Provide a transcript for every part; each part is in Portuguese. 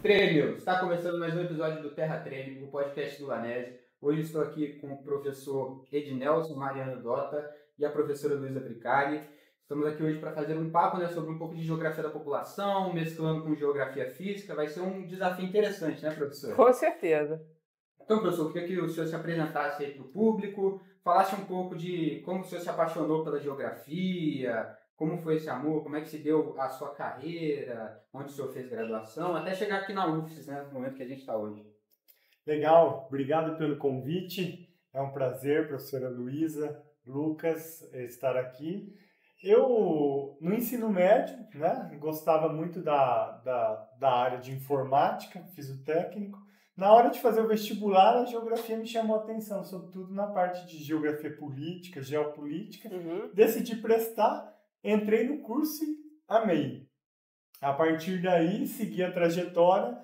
Tremeu, está começando mais um episódio do Terra Treme, o podcast do Lanese. Hoje estou aqui com o professor Ednelson Mariano Dota e a professora Luísa Bricari. Estamos aqui hoje para fazer um papo sobre um pouco de geografia da população, mesclando com geografia física. Vai ser um desafio interessante, né, professor? Com certeza. Então, professor, eu queria que o senhor se apresentasse aí para o público, falasse um pouco de como o senhor se apaixonou pela geografia, como foi esse amor, como é que se deu a sua carreira, onde o senhor fez graduação, até chegar aqui na UFES, né, no momento que a gente está hoje. Legal, obrigado pelo convite. É um prazer, professora Luísa, Lucas, estar aqui. Eu, no ensino médio, né, gostava muito da área de informática, fiz o técnico. Na hora de fazer o vestibular, a geografia me chamou a atenção, sobretudo na parte de geografia política, geopolítica. Decidi prestar, entrei no curso e amei. A partir daí, segui a trajetória,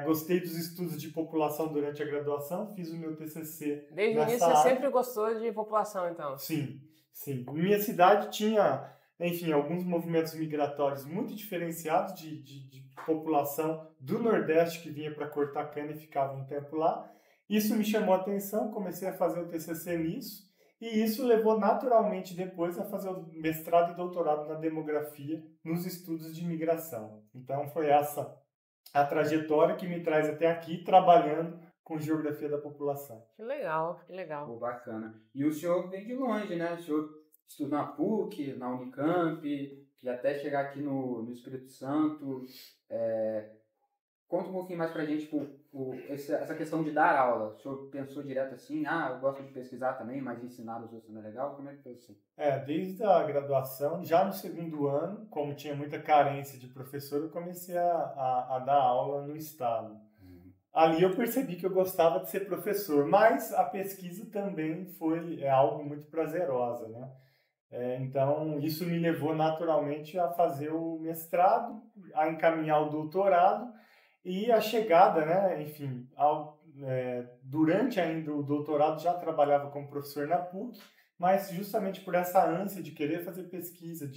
gostei dos estudos de população durante a graduação, fiz o meu TCC. Desde o início você sempre gostou de população, então? Sim, sim. Minha cidade tinha, enfim, alguns movimentos migratórios muito diferenciados de população do Nordeste que vinha para cortar cana e ficava um tempo lá. Isso me chamou a atenção, comecei a fazer o TCC nisso, e isso levou naturalmente depois a fazer o mestrado e doutorado na demografia, nos estudos de migração. Então foi essa a trajetória que me traz até aqui, trabalhando com geografia da população. Que legal, que legal. Pô, bacana. E o senhor veio de longe, né? O senhor estudou na PUC, na Unicamp, e até chegar aqui no Espírito Santo. Conta um pouquinho mais pra gente essa questão de dar aula. O senhor pensou direto assim, eu gosto de pesquisar também, mas ensinar os outros não é legal? Como é que foi assim? Desde a graduação, já no segundo ano, como tinha muita carência de professor, eu comecei a dar aula no estado. Ali eu percebi que eu gostava de ser professor, mas a pesquisa também foi algo muito prazerosa, né? Então, isso me levou naturalmente a fazer o mestrado, a encaminhar o doutorado e a chegada, né? Enfim, durante ainda o doutorado já trabalhava como professor na PUC, mas justamente por essa ânsia de querer fazer pesquisa,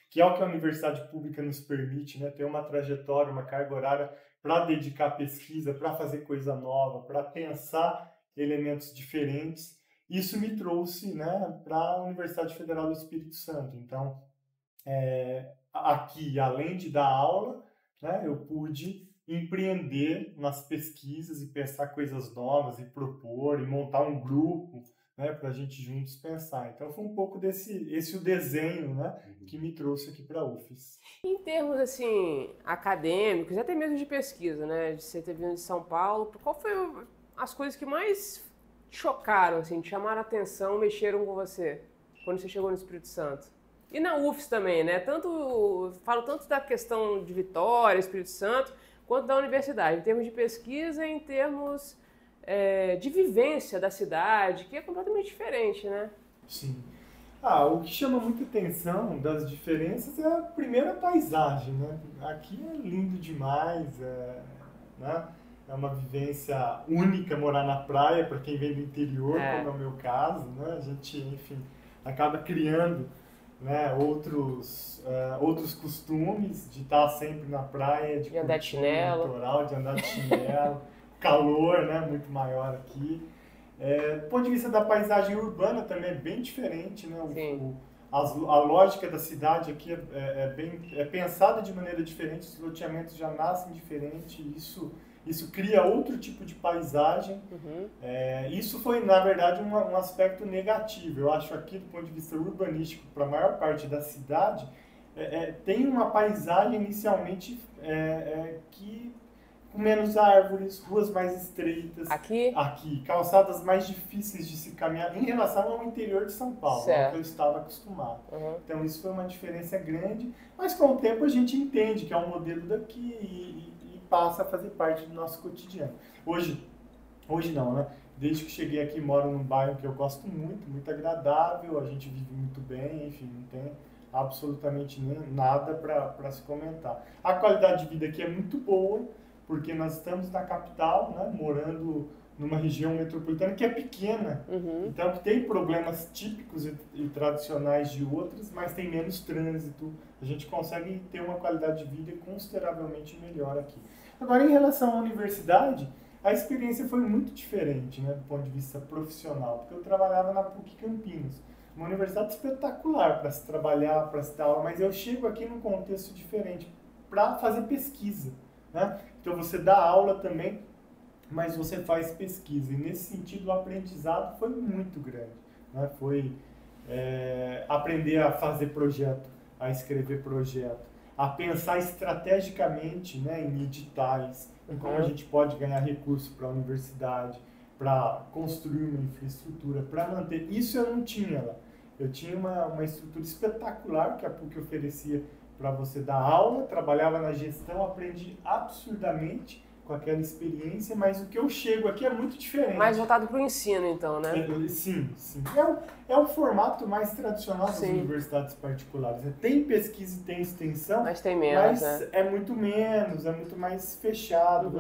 que é o que a universidade pública nos permite, né? Ter uma trajetória, uma carga horária para dedicar à pesquisa, para fazer coisa nova, para pensar elementos diferentes. Isso me trouxe, né, para a Universidade Federal do Espírito Santo. Então, aqui, além de dar aula, né, eu pude empreender nas pesquisas e pensar coisas novas e propor e montar um grupo, né, para a gente juntos pensar. Então foi um pouco esse o desenho, né, que me trouxe aqui para a UFES. Em termos assim acadêmicos, até mesmo de pesquisa, né, de você ter vindo de São Paulo, qual foi as coisas que mais chocaram, assim, te chamaram a atenção, mexeram com você quando você chegou no Espírito Santo? E na UFES também, né? Falo tanto da questão de Vitória, Espírito Santo, quanto da universidade, em termos de pesquisa e em termos de vivência da cidade, que é completamente diferente, né? Sim. O que chama muita atenção das diferenças é a primeira paisagem, né? Aqui é lindo demais, né? É uma vivência única morar na praia, para quem vem do interior, como é o meu caso, né? A gente, enfim, acaba criando, né, outros costumes de estar sempre na praia, de andar de chinelo, litoral, de andar de chinelo, calor, né, muito maior aqui. Do ponto de vista da paisagem urbana também é bem diferente, né? A lógica da cidade aqui é pensada de maneira diferente, os loteamentos já nascem diferente, isso cria outro tipo de paisagem. Isso foi, na verdade, um aspecto negativo. Eu acho aqui, do ponto de vista urbanístico, para a maior parte da cidade, tem uma paisagem inicialmente com menos árvores, ruas mais estreitas. Aqui, calçadas mais difíceis de se caminhar em relação ao interior de São Paulo, ao que eu estava acostumado. Então isso foi uma diferença grande, mas com o tempo a gente entende que é um modelo daqui e passa a fazer parte do nosso cotidiano. Hoje não, né? Desde que cheguei aqui, moro num bairro que eu gosto muito, muito agradável, a gente vive muito bem, enfim, não tem absolutamente nada para se comentar. A qualidade de vida aqui é muito boa, porque nós estamos na capital, né, morando numa região metropolitana que é pequena, então que tem problemas típicos e tradicionais de outras, mas tem menos trânsito, a gente consegue ter uma qualidade de vida consideravelmente melhor aqui. Agora, em relação à universidade, a experiência foi muito diferente, né, do ponto de vista profissional, porque eu trabalhava na PUC Campinas, uma universidade espetacular para se trabalhar, para se dar aula, mas eu chego aqui num contexto diferente para fazer pesquisa, né? Então você dá aula também, mas você faz pesquisa, e nesse sentido o aprendizado foi muito grande, né? Foi aprender a fazer projeto, a escrever projeto, a pensar estrategicamente, né, em editais, em como a gente pode ganhar recurso para a universidade, para construir uma infraestrutura, para manter. Isso eu não tinha lá. Eu tinha uma estrutura espetacular que a PUC oferecia para você dar aula, trabalhava na gestão, aprendi absurdamente com aquela experiência, mas o que eu chego aqui é muito diferente. Mais voltado para o ensino, então, né? Sim. É o formato mais tradicional das universidades particulares. Tem pesquisa e tem extensão, mas tem menos, mas é muito menos, é muito mais fechado.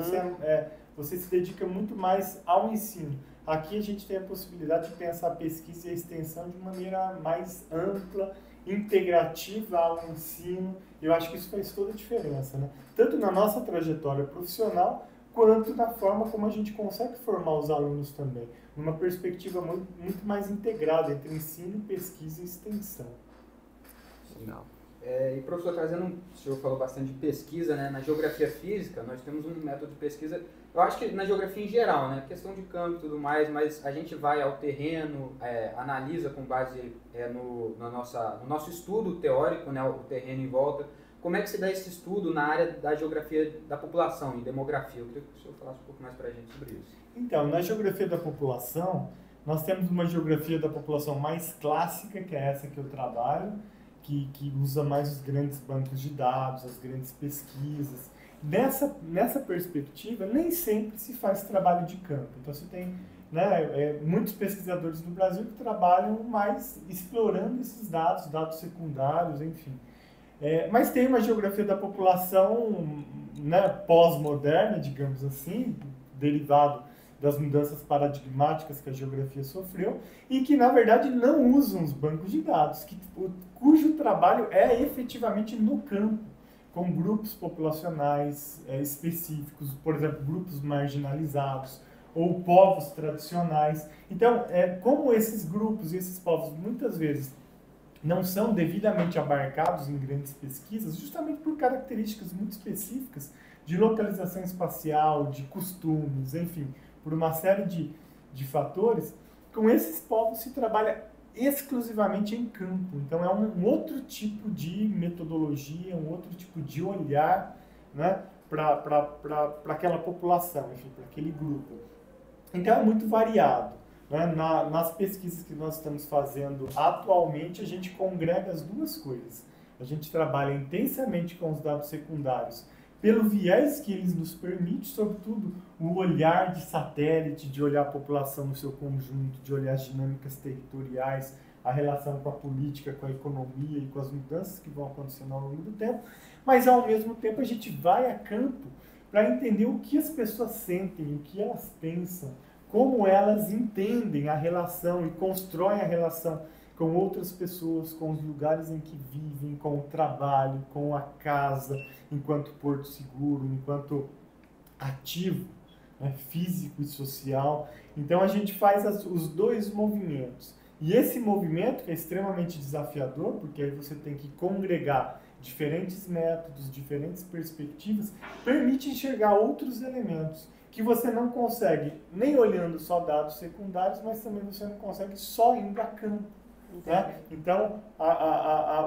Você se dedica muito mais ao ensino. Aqui a gente tem a possibilidade de pensar a pesquisa e a extensão de maneira mais ampla, integrativa ao ensino. Eu acho que isso faz toda a diferença, né? Tanto na nossa trajetória profissional, quanto na forma como a gente consegue formar os alunos também, numa perspectiva muito mais integrada entre ensino, pesquisa e extensão. Legal. E professor, o senhor falou bastante de pesquisa, né? Na geografia física, nós temos um método de pesquisa, eu acho que na geografia em geral, né? Questão de campo e tudo mais, mas a gente vai ao terreno, analisa com base no nosso estudo teórico, né? O terreno em volta. Como é que se dá esse estudo na área da geografia da população e demografia? Eu queria que o senhor falasse um pouco mais para a gente sobre isso. Então, na geografia da população, nós temos uma geografia da população mais clássica, que é essa que eu trabalho, que usa mais os grandes bancos de dados, as grandes pesquisas. Nessa perspectiva, nem sempre se faz trabalho de campo. Então, você tem, né, muitos pesquisadores no Brasil que trabalham mais explorando esses dados secundários, enfim. Mas tem uma geografia da população, né, pós-moderna, digamos assim, derivado das mudanças paradigmáticas que a geografia sofreu, e que, na verdade, não usam os bancos de dados, cujo trabalho é efetivamente no campo, com grupos populacionais específicos, por exemplo, grupos marginalizados, ou povos tradicionais. Então, como esses grupos e esses povos, muitas vezes, não são devidamente abarcados em grandes pesquisas, justamente por características muito específicas de localização espacial, de costumes, enfim, por uma série de fatores, com esses povos se trabalha exclusivamente em campo. Então, é um outro tipo de metodologia, um outro tipo de olhar, né, para aquela população, enfim, para aquele grupo. Então, é muito variado. Nas pesquisas que nós estamos fazendo atualmente, a gente congrega as duas coisas. A gente trabalha intensamente com os dados secundários, pelo viés que eles nos permitem, sobretudo o olhar de satélite, de olhar a população no seu conjunto, de olhar as dinâmicas territoriais, a relação com a política, com a economia e com as mudanças que vão acontecendo ao longo do tempo. Mas, ao mesmo tempo, a gente vai a campo para entender o que as pessoas sentem, o que elas pensam, como elas entendem a relação e constroem a relação com outras pessoas, com os lugares em que vivem, com o trabalho, com a casa, enquanto porto seguro, enquanto ativo, né, físico e social. Então, a gente faz os dois movimentos. E esse movimento, que é extremamente desafiador, porque aí você tem que congregar diferentes métodos, diferentes perspectivas, permite enxergar outros elementos que você não consegue nem olhando só dados secundários, mas também você não consegue só indo a campo. Né? Então,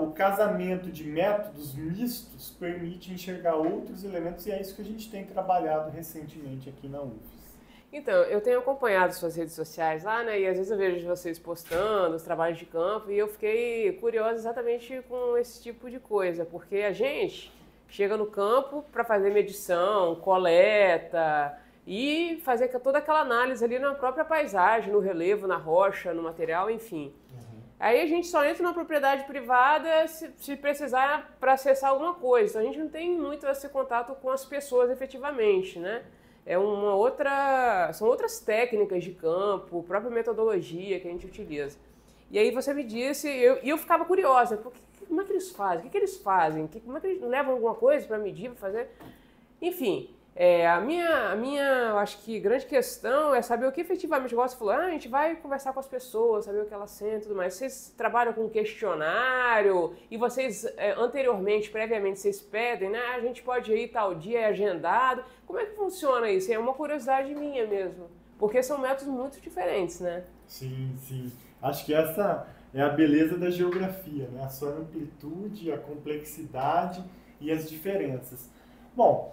o casamento de métodos mistos permite enxergar outros elementos, e é isso que a gente tem trabalhado recentemente aqui na UFES. Então, eu tenho acompanhado suas redes sociais lá, né? E às vezes eu vejo vocês postando os trabalhos de campo, e eu fiquei curiosa exatamente com esse tipo de coisa, porque a gente chega no campo para fazer medição, coleta e fazer toda aquela análise ali na própria paisagem, no relevo, na rocha, no material, enfim. Aí a gente só entra na propriedade privada se precisar para acessar alguma coisa. Então a gente não tem muito esse contato com as pessoas efetivamente, né? são outras técnicas de campo, própria metodologia que a gente utiliza. E aí você me disse, e eu ficava curiosa, como é que eles fazem? O que eles fazem? Como é que eles levam alguma coisa para medir, para fazer? Enfim, a minha, eu acho que grande questão é saber o que efetivamente, igual você falou, a gente vai conversar com as pessoas, saber o que elas sentem e tudo mais. Vocês trabalham com questionário e vocês, anteriormente, previamente, vocês pedem, né? A gente pode ir tal dia, é agendado. Como é que funciona isso? É uma curiosidade minha mesmo, porque são métodos muito diferentes, né? Sim, sim. Acho que essa é a beleza da geografia, né? A sua amplitude, a complexidade e as diferenças. Bom,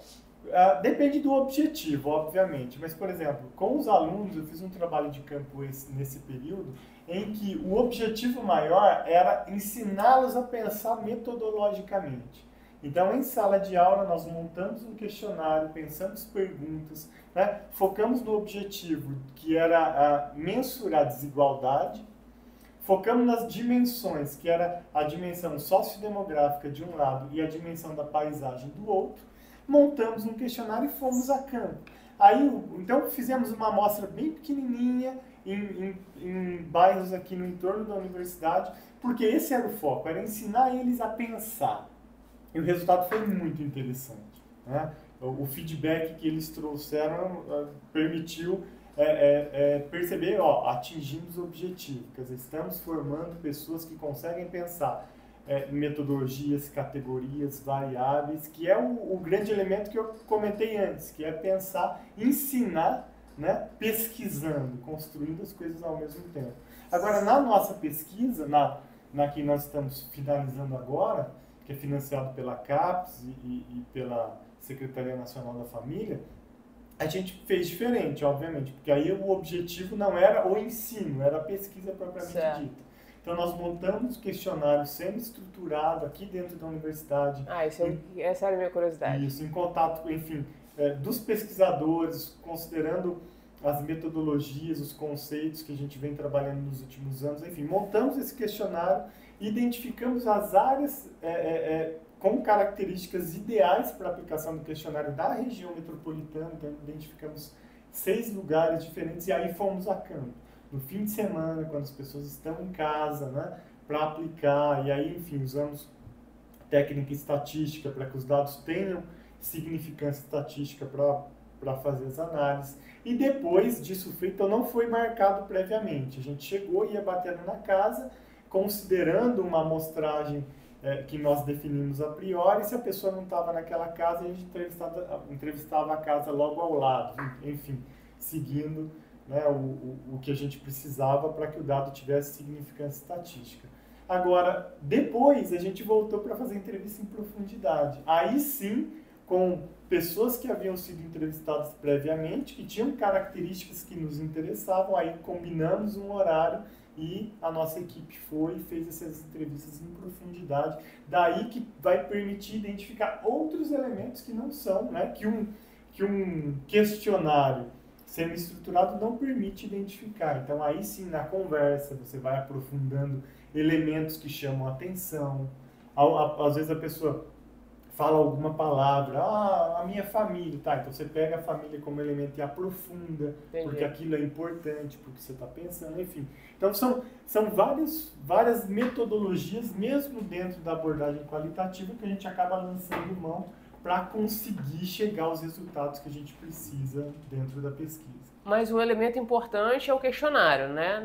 depende do objetivo, obviamente, mas, por exemplo, com os alunos, eu fiz um trabalho de campo nesse período, em que o objetivo maior era ensiná-los a pensar metodologicamente. Então, em sala de aula, nós montamos um questionário, pensamos perguntas, né? Focamos no objetivo, que era mensurar a desigualdade, focamos nas dimensões, que era a dimensão sociodemográfica de um lado e a dimensão da paisagem do outro, montamos um questionário e fomos a campo. Aí, então, fizemos uma amostra bem pequenininha em bairros aqui no entorno da universidade, porque esse era o foco, era ensinar eles a pensar. E o resultado foi muito interessante, né? O feedback que eles trouxeram permitiu perceber, atingimos o objetivo. Quer dizer, estamos formando pessoas que conseguem pensar metodologias, categorias, variáveis, que é o grande elemento que eu comentei antes, que é pensar, ensinar, né, pesquisando, construindo as coisas ao mesmo tempo. Agora, na nossa pesquisa, na que nós estamos finalizando agora, que é financiado pela CAPES e pela Secretaria Nacional da Família, a gente fez diferente, obviamente, porque aí o objetivo não era o ensino, era a pesquisa propriamente dita. Então, nós montamos questionário semi-estruturado aqui dentro da universidade. Essa era a minha curiosidade. Isso, em contato, enfim, dos pesquisadores, considerando as metodologias, os conceitos que a gente vem trabalhando nos últimos anos. Enfim, montamos esse questionário, identificamos as áreas com características ideais para a aplicação do questionário da região metropolitana. Então, identificamos 6 lugares diferentes e aí fomos a campo. No fim de semana, quando as pessoas estão em casa, né, para aplicar, e aí, enfim, usamos técnica estatística para que os dados tenham significância estatística para fazer as análises. E depois disso feito, então não foi marcado previamente. A gente chegou e ia batendo na casa, considerando uma amostragem que nós definimos a priori. Se a pessoa não estava naquela casa, a gente entrevistava a casa logo ao lado, enfim, seguindo, né, o que a gente precisava para que o dado tivesse significância estatística. Agora, depois a gente voltou para fazer entrevista em profundidade. Aí sim, com pessoas que haviam sido entrevistadas previamente, que tinham características que nos interessavam, aí combinamos um horário e a nossa equipe foi e fez essas entrevistas em profundidade. Daí que vai permitir identificar outros elementos que não são, né, que um questionário semi-estruturado não permite identificar. Então, aí sim, na conversa, você vai aprofundando elementos que chamam a atenção. Às vezes a pessoa fala alguma palavra, a minha família, tá? Então você pega a família como elemento e aprofunda, porque aquilo é importante, porque você está pensando, enfim. Então são várias metodologias, mesmo dentro da abordagem qualitativa, que a gente acaba lançando mão para conseguir chegar aos resultados que a gente precisa dentro da pesquisa. Mas o elemento importante é o questionário, né?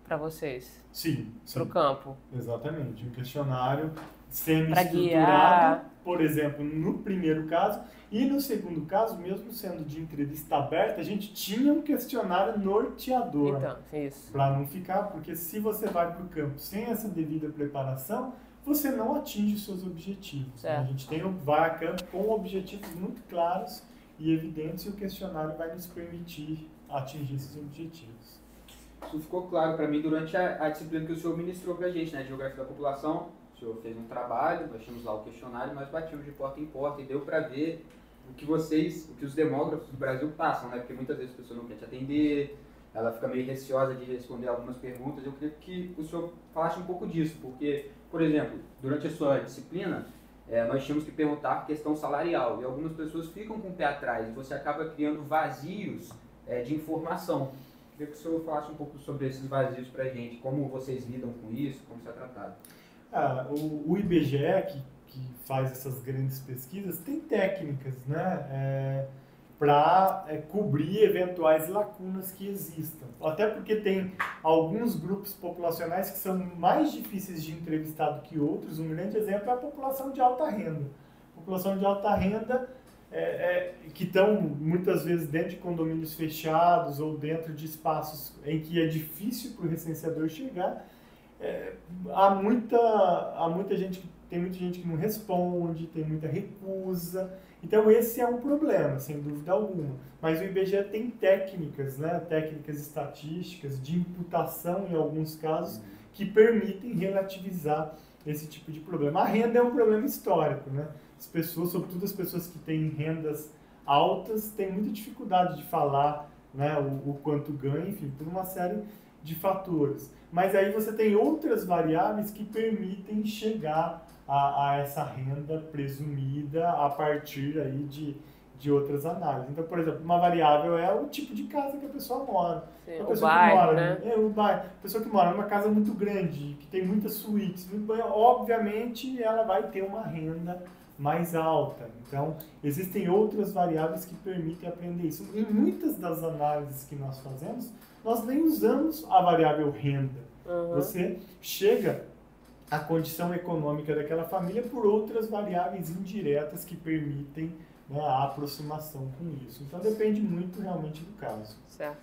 Para vocês. Sim. Para o campo. Exatamente. Um questionário semi-estruturado, por exemplo, no primeiro caso, e no segundo caso, mesmo sendo de entrevista aberta, a gente tinha um questionário norteador. Então, isso. Para não ficar, porque se você vai para o campo sem essa devida preparação, você não atinge os seus objetivos. Né? A gente vai a campo com objetivos muito claros e evidentes, e o questionário vai nos permitir atingir esses objetivos. Isso ficou claro para mim durante a disciplina que o senhor ministrou para a gente, né? Geografia da População. O senhor fez um trabalho, nós tínhamos lá o questionário, nós batíamos de porta em porta e deu para ver o que os demógrafos do Brasil passam, né? Porque muitas vezes a pessoa não quer te atender, ela fica meio receosa de responder algumas perguntas. Eu queria que o senhor falasse um pouco disso, porque, por exemplo, durante a sua disciplina, nós tínhamos que perguntar a questão salarial, e algumas pessoas ficam com o pé atrás, e você acaba criando vazios de informação. Queria que o senhor falasse um pouco sobre esses vazios para a gente, como vocês lidam com isso, como isso é tratado. O IBGE, que faz essas grandes pesquisas, tem técnicas, né, para cobrir eventuais lacunas que existam. Até porque tem alguns grupos populacionais que são mais difíceis de entrevistar do que outros. Um grande exemplo é a população de alta renda. A população de alta renda que estão muitas vezes dentro de condomínios fechados ou dentro de espaços em que é difícil para o recenseador chegar. Há muita gente que não responde, tem muita recusa. Então esse é um problema, sem dúvida alguma. Mas o IBGE tem técnicas, né, técnicas estatísticas de imputação em alguns casos que permitem relativizar esse tipo de problema. A renda é um problema histórico, né? As pessoas, sobretudo as pessoas que têm rendas altas, têm muita dificuldade de falar, né, o quanto ganha, enfim, por uma série de fatores. Mas aí você tem outras variáveis que permitem chegar a essa renda presumida a partir aí de outras análises. Então, por exemplo, uma variável é o tipo de casa que a pessoa mora. Sim, o bairro, né? O bairro. A pessoa que mora numa casa muito grande, que tem muitas suítes, obviamente ela vai ter uma renda mais alta. Então, existem outras variáveis que permitem aprender isso. Em muitas das análises que nós fazemos, nós nem usamos a variável renda. Você chega à condição econômica daquela família por outras variáveis indiretas que permitem, né, a aproximação com isso. Então, depende muito realmente do caso. Certo.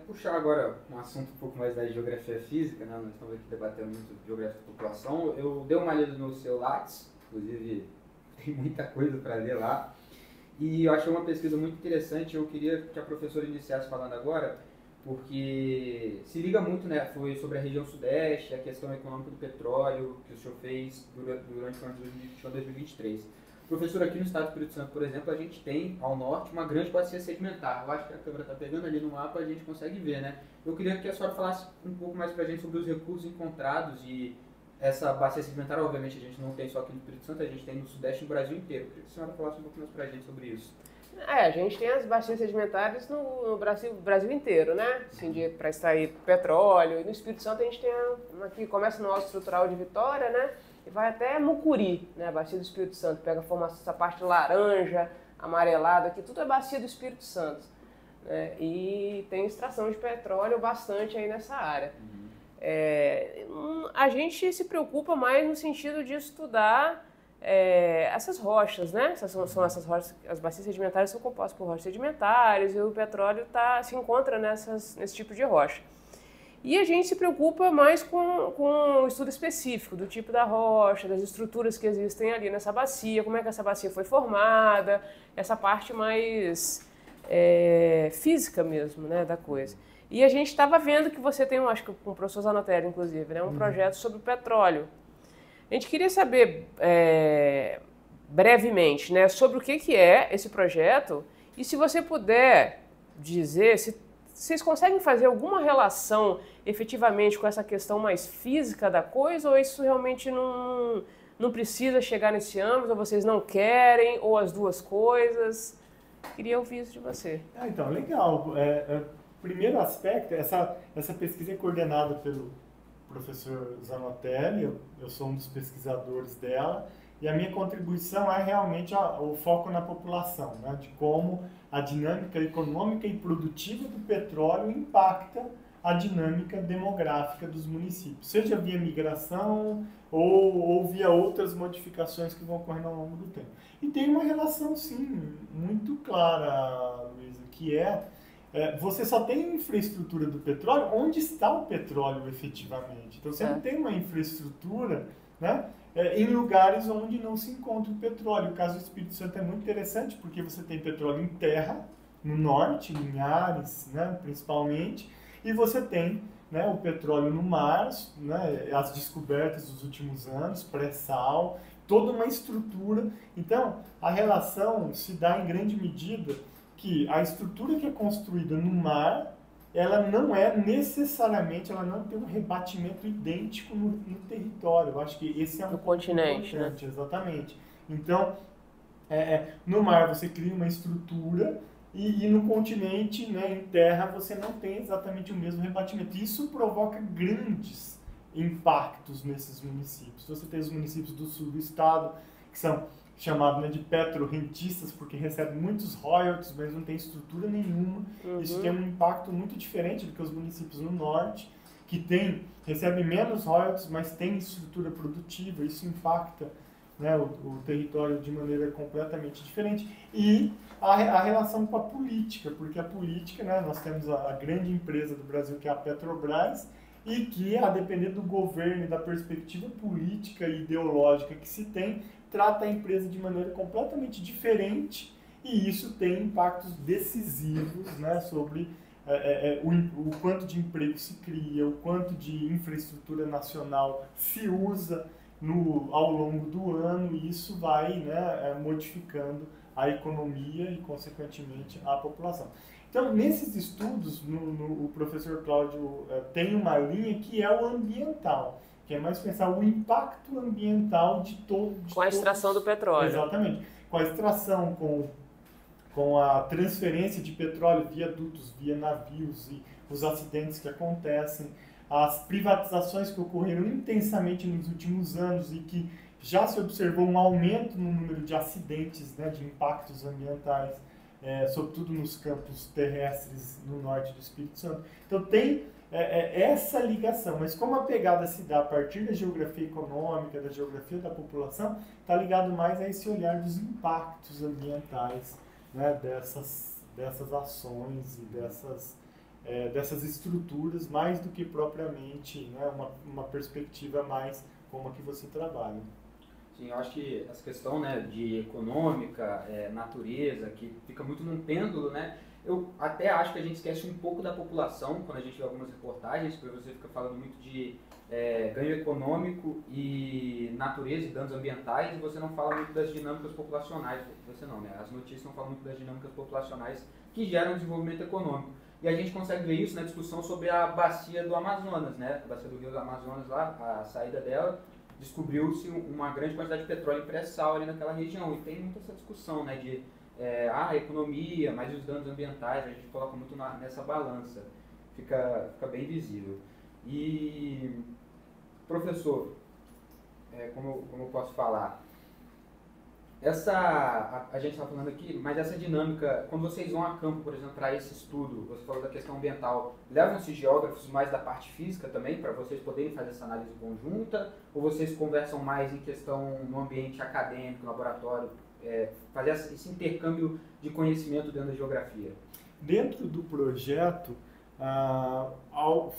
Puxar agora um assunto um pouco mais da geografia física, né? Nós estamos aqui debatendo muito geografia da população. Eu dei uma lida no seu Lattes, inclusive tem muita coisa para ler lá, e eu achei uma pesquisa muito interessante. Eu queria que a professora iniciasse falando agora, porque se liga muito, né? Foi sobre a região sudeste, a questão econômica do petróleo que o senhor fez durante o ano de 2021 a 2023. Professor, aqui no estado do Espírito Santo, por exemplo, a gente tem ao norte uma grande bacia sedimentar. Eu acho que a câmera está pegando ali no mapa, a gente consegue ver, né? Eu queria que a senhora falasse um pouco mais para a gente sobre os recursos encontrados e essa bacia sedimentar. Obviamente a gente não tem só aqui no Espírito Santo, a gente tem no sudeste e no Brasil inteiro. Eu queria que a senhora falasse um pouco mais para a gente sobre isso. A gente tem as bacias sedimentares no Brasil inteiro, né? Assim, para extrair petróleo. E no Espírito Santo a gente tem aqui, começa no Alto Estrutural de Vitória, né? E vai até Mucuri, né? A bacia do Espírito Santo. Pega a formação, essa parte laranja, amarelada aqui, tudo é bacia do Espírito Santo. Né? E tem extração de petróleo bastante aí nessa área. A gente se preocupa mais no sentido de estudar essas rochas, né? São essas rochas, as bacias sedimentares são compostas por rochas sedimentares e o petróleo se encontra nesse tipo de rocha. E a gente se preocupa mais com o estudo específico do tipo da rocha, das estruturas que existem ali nessa bacia, como é que essa bacia foi formada, essa parte mais física mesmo, né, da coisa. E a gente estava vendo que você tem, acho que com o professor Zanotelli, inclusive, né, um projeto sobre o petróleo. A gente queria saber brevemente, né, sobre o que é esse projeto e se você puder dizer se vocês conseguem fazer alguma relação efetivamente com essa questão mais física da coisa, ou isso realmente não precisa chegar nesse âmbito, ou vocês não querem, ou as duas coisas? Queria ouvir isso de você. Então, legal. Primeiro aspecto, essa pesquisa é coordenada pelo professor Zanotelli, eu sou um dos pesquisadores dela, e a minha contribuição é realmente o foco na população, né, de como a dinâmica econômica e produtiva do petróleo impacta a dinâmica demográfica dos municípios, seja via migração ou via outras modificações que vão ocorrendo ao longo do tempo. E tem uma relação, sim, muito clara, Luísa, que você só tem infraestrutura do petróleo onde está o petróleo efetivamente. Então você não tem uma infraestrutura, né, em lugares onde não se encontra o petróleo. O caso do Espírito Santo é muito interessante porque você tem petróleo em terra, no norte, em Linhares, né, principalmente, e você tem, né, o petróleo no mar, né, as descobertas dos últimos anos, pré-sal, toda uma estrutura. Então, a relação se dá em grande medida que a estrutura que é construída no mar ela não é necessariamente, ela não tem um rebatimento idêntico no território. Eu acho que esse é um No ponto continente, né? importante, exatamente. Então, no mar você cria uma estrutura e no continente, né, em terra, você não tem exatamente o mesmo rebatimento. Isso provoca grandes impactos nesses municípios. Você tem os municípios do sul do estado, que são chamados, né, de petrorrentistas, porque recebem muitos royalties, mas não tem estrutura nenhuma. Isso tem um impacto muito diferente do que os municípios no norte, que recebem menos royalties, mas tem estrutura produtiva. Isso impacta, né, o território de maneira completamente diferente. E a relação com a política, porque a política, né, nós temos a grande empresa do Brasil, que é a Petrobras, e que, a depender do governo e da perspectiva política e ideológica que se tem, trata a empresa de maneira completamente diferente, e isso tem impactos decisivos, né, sobre o quanto de emprego se cria, o quanto de infraestrutura nacional se usa ao longo do ano, e isso vai, né, modificando a economia e, consequentemente, a população. Então, nesses estudos, o professor Cláudio tem uma linha que é o ambiental, que é mais pensar o impacto ambiental de todo... Com a extração do petróleo. Exatamente. Com a extração, com a transferência de petróleo via dutos, via navios, e os acidentes que acontecem, as privatizações que ocorreram intensamente nos últimos anos e que já se observou um aumento no número de acidentes, né, de impactos ambientais, sobretudo nos campos terrestres no norte do Espírito Santo. Então tem essa ligação, mas como a pegada se dá a partir da geografia econômica, da geografia da população, está ligado mais a esse olhar dos impactos ambientais, né, dessas ações e dessas estruturas, mais do que propriamente, né, uma perspectiva mais como a que você trabalha. Sim, eu acho que essa questão, né, de econômica, natureza, que fica muito num pêndulo, né? Eu até acho que a gente esquece um pouco da população quando a gente vê algumas reportagens, porque você fica falando muito de ganho econômico e natureza e danos ambientais, e você não fala muito das dinâmicas populacionais. Você não, né? As notícias não falam muito das dinâmicas populacionais que geram desenvolvimento econômico. E a gente consegue ver isso na discussão sobre a bacia do Amazonas, né? A bacia do Rio do Amazonas lá, a saída dela, descobriu-se uma grande quantidade de petróleo e pré-sal ali naquela região. E tem muita essa discussão, né, de a economia, mas os danos ambientais, a gente coloca muito nessa balança. Fica bem visível. E, professor, como eu posso falar? A gente está falando aqui, mas essa dinâmica, quando vocês vão a campo, por exemplo, para esse estudo, você falou da questão ambiental, levam-se geógrafos mais da parte física também, para vocês poderem fazer essa análise conjunta, ou vocês conversam mais em questão no ambiente acadêmico, laboratório, fazer esse intercâmbio de conhecimento dentro da geografia? Dentro do projeto,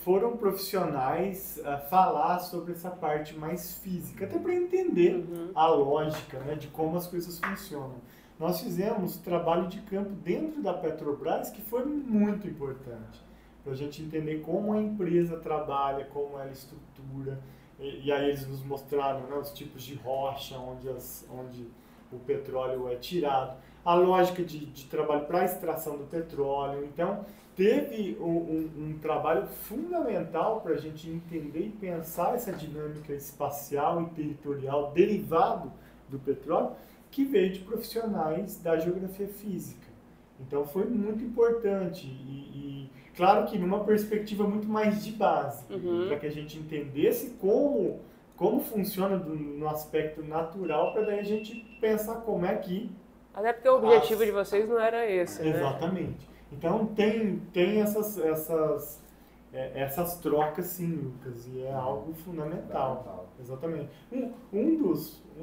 foram profissionais falar sobre essa parte mais física, até para entender a lógica, né, de como as coisas funcionam. Nós fizemos trabalho de campo dentro da Petrobras, que foi muito importante, para a gente entender como a empresa trabalha, como ela estrutura, e aí eles nos mostraram, né, os tipos de rocha onde o petróleo é tirado, a lógica de trabalho para a extração do petróleo. Então, teve um trabalho fundamental para a gente entender e pensar essa dinâmica espacial e territorial derivado do petróleo, que veio de profissionais da geografia física. Então foi muito importante e claro que numa perspectiva muito mais de base, para que a gente entendesse como funciona no aspecto natural, para daí a gente pensar como é que... Até porque o objetivo de vocês não era esse, né? Exatamente. Então tem essas trocas, sim, Lucas, e é algo fundamental. Exatamente. Um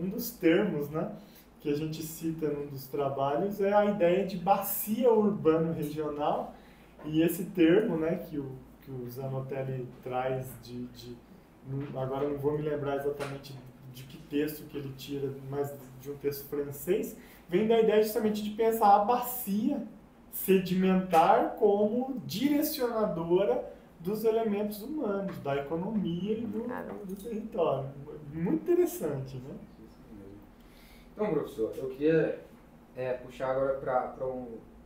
dos termos, né, que a gente cita num dos trabalhos é a ideia de bacia urbano-regional, e esse termo, né, que o Zanotelli traz agora eu não vou me lembrar exatamente de que texto que ele tira, mas de um texto francês, vem da ideia justamente de pensar a bacia sedimentar como direcionadora dos elementos humanos, da economia e do território. Muito interessante, né? Então, professor, eu queria puxar agora para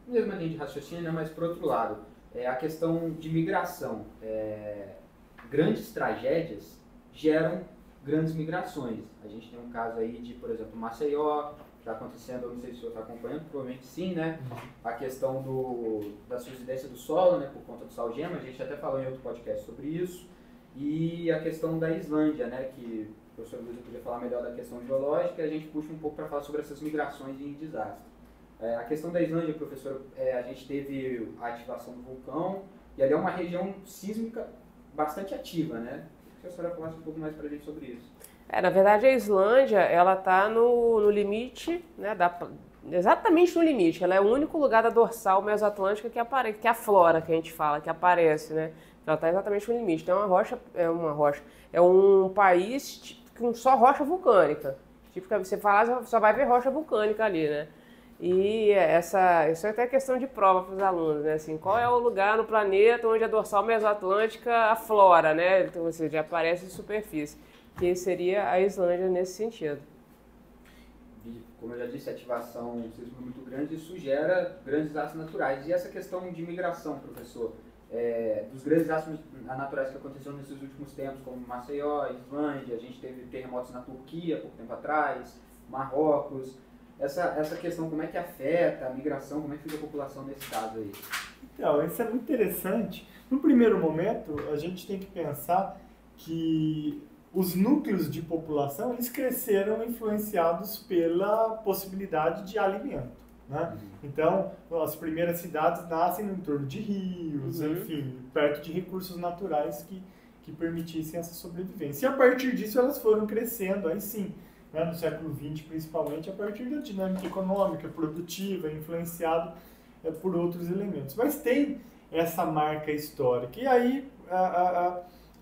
mesma linha de raciocínio, mas para outro lado. a questão de migração. Grandes tragédias geram grandes migrações. A gente tem um caso aí de, por exemplo, Maceió, está acontecendo, eu não sei se o senhor está acompanhando, provavelmente sim, né? A questão da subsidência do solo, né, por conta do salgema, a gente até falou em outro podcast sobre isso. E a questão da Islândia, né, que o professor Luiz podia falar melhor da questão geológica, e a gente puxa um pouco para falar sobre essas migrações em desastre. A questão da Islândia, professor, a gente teve a ativação do vulcão, e ali é uma região sísmica bastante ativa, né? Queria que a senhora falasse um pouco mais para a gente sobre isso. Na verdade, a Islândia, ela está no limite, né, exatamente no limite. Ela é o único lugar da dorsal mesoatlântica que aparece, que é a flora que a gente fala, que aparece, né? Ela está exatamente no limite. Então, é um país com só rocha vulcânica. Tipo, você fala, só vai ver rocha vulcânica ali, né? E isso é até questão de prova para os alunos, né? Assim, qual é o lugar no planeta onde a dorsal mesoatlântica aflora, né? Então, ou seja, aparece em superfície. Que seria a Islândia nesse sentido. Como eu já disse, a ativação sísmica muito grande, isso gera grandes desastres naturais. E essa questão de migração, professor, dos grandes desastres naturais que aconteceram nesses últimos tempos, como Maceió, Islândia, a gente teve terremotos na Turquia pouco tempo atrás, Marrocos. Essa questão, como é que afeta a migração, como é que fica a população nesse caso aí? Então, isso é muito interessante. No primeiro momento, a gente tem que pensar que os núcleos de população, eles cresceram influenciados pela possibilidade de alimento, né? Então, as primeiras cidades nascem no entorno de rios, enfim, perto de recursos naturais que permitissem essa sobrevivência. E a partir disso elas foram crescendo, aí sim, né, no século XX principalmente, a partir da dinâmica econômica, produtiva, influenciado por outros elementos. Mas tem essa marca histórica. E aí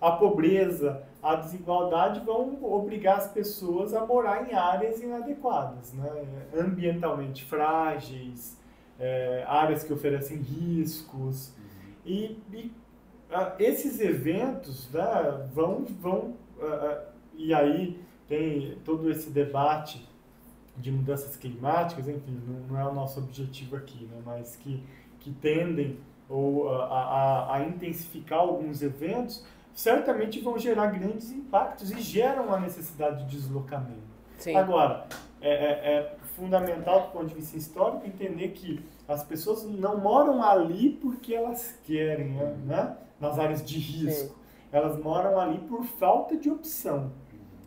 a pobreza, a desigualdade vão obrigar as pessoas a morar em áreas inadequadas, né? Ambientalmente frágeis, áreas que oferecem riscos. E esses eventos, né, e aí tem todo esse debate de mudanças climáticas, enfim, não é o nosso objetivo aqui, né, mas que tendem a intensificar alguns eventos, certamente vão gerar grandes impactos e geram a necessidade de deslocamento. Sim. Agora, é fundamental do ponto de vista histórico entender que as pessoas não moram ali porque elas querem, né? Nas áreas de risco. Sim. Elas moram ali por falta de opção,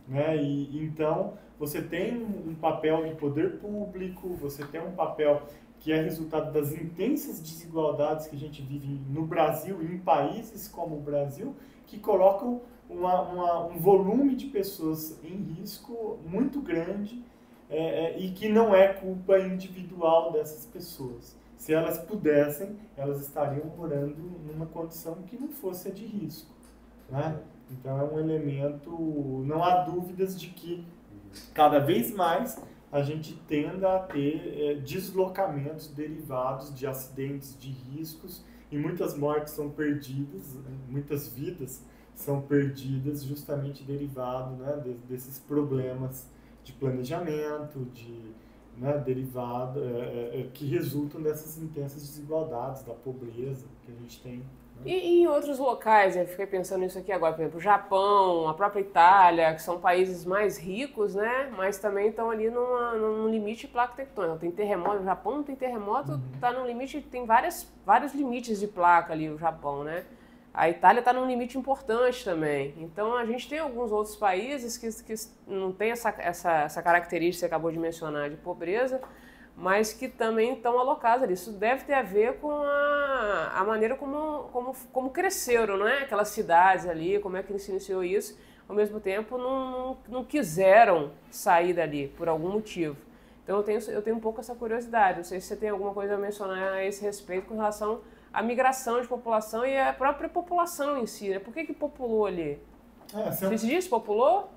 né? E então você tem um papel em poder público, você tem um papel que é resultado das intensas desigualdades que a gente vive no Brasil e em países como o Brasil, que colocam um volume de pessoas em risco muito grande e que não é culpa individual dessas pessoas. Se elas pudessem, elas estariam morando numa condição que não fosse a de risco, né? Então é um elemento, não há dúvidas de que cada vez mais a gente tenda a ter deslocamentos derivados de acidentes, de riscos, e muitas mortes são perdidas, muitas vidas são perdidas justamente derivado, né, desses problemas de planejamento, derivado, que resultam dessas intensas desigualdades, da pobreza que a gente tem. E em outros locais, eu fiquei pensando nisso aqui agora, por exemplo, o Japão, a própria Itália, que são países mais ricos, né? Mas também estão ali num limite de placa tectônica. Tem terremoto, o Japão não tem terremoto, está no limite, tem vários limites de placa ali, o Japão, né? A Itália está num limite importante também. Então a gente tem alguns outros países que não tem essa característica que você acabou de mencionar de pobreza, mas que também estão alocados ali. Isso deve ter a ver com a maneira como cresceram, né? Aquelas cidades ali, como é que se iniciou isso, ao mesmo tempo não quiseram sair dali por algum motivo. Então eu tenho um pouco essa curiosidade, não sei se você tem alguma coisa a mencionar a esse respeito com relação à migração de população e a própria população em si, né? Por que populou ali? Você disse populou?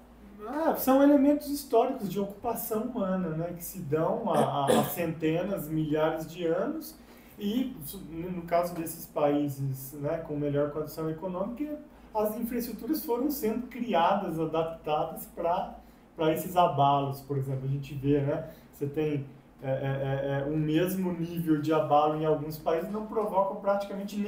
São elementos históricos de ocupação humana, né, que se dão há centenas, milhares de anos, e no caso desses países, né, com melhor condição econômica, as infraestruturas foram sendo criadas, adaptadas para esses abalos. Por exemplo, a gente vê, né, você tem o mesmo nível de abalo em alguns países não provocam praticamente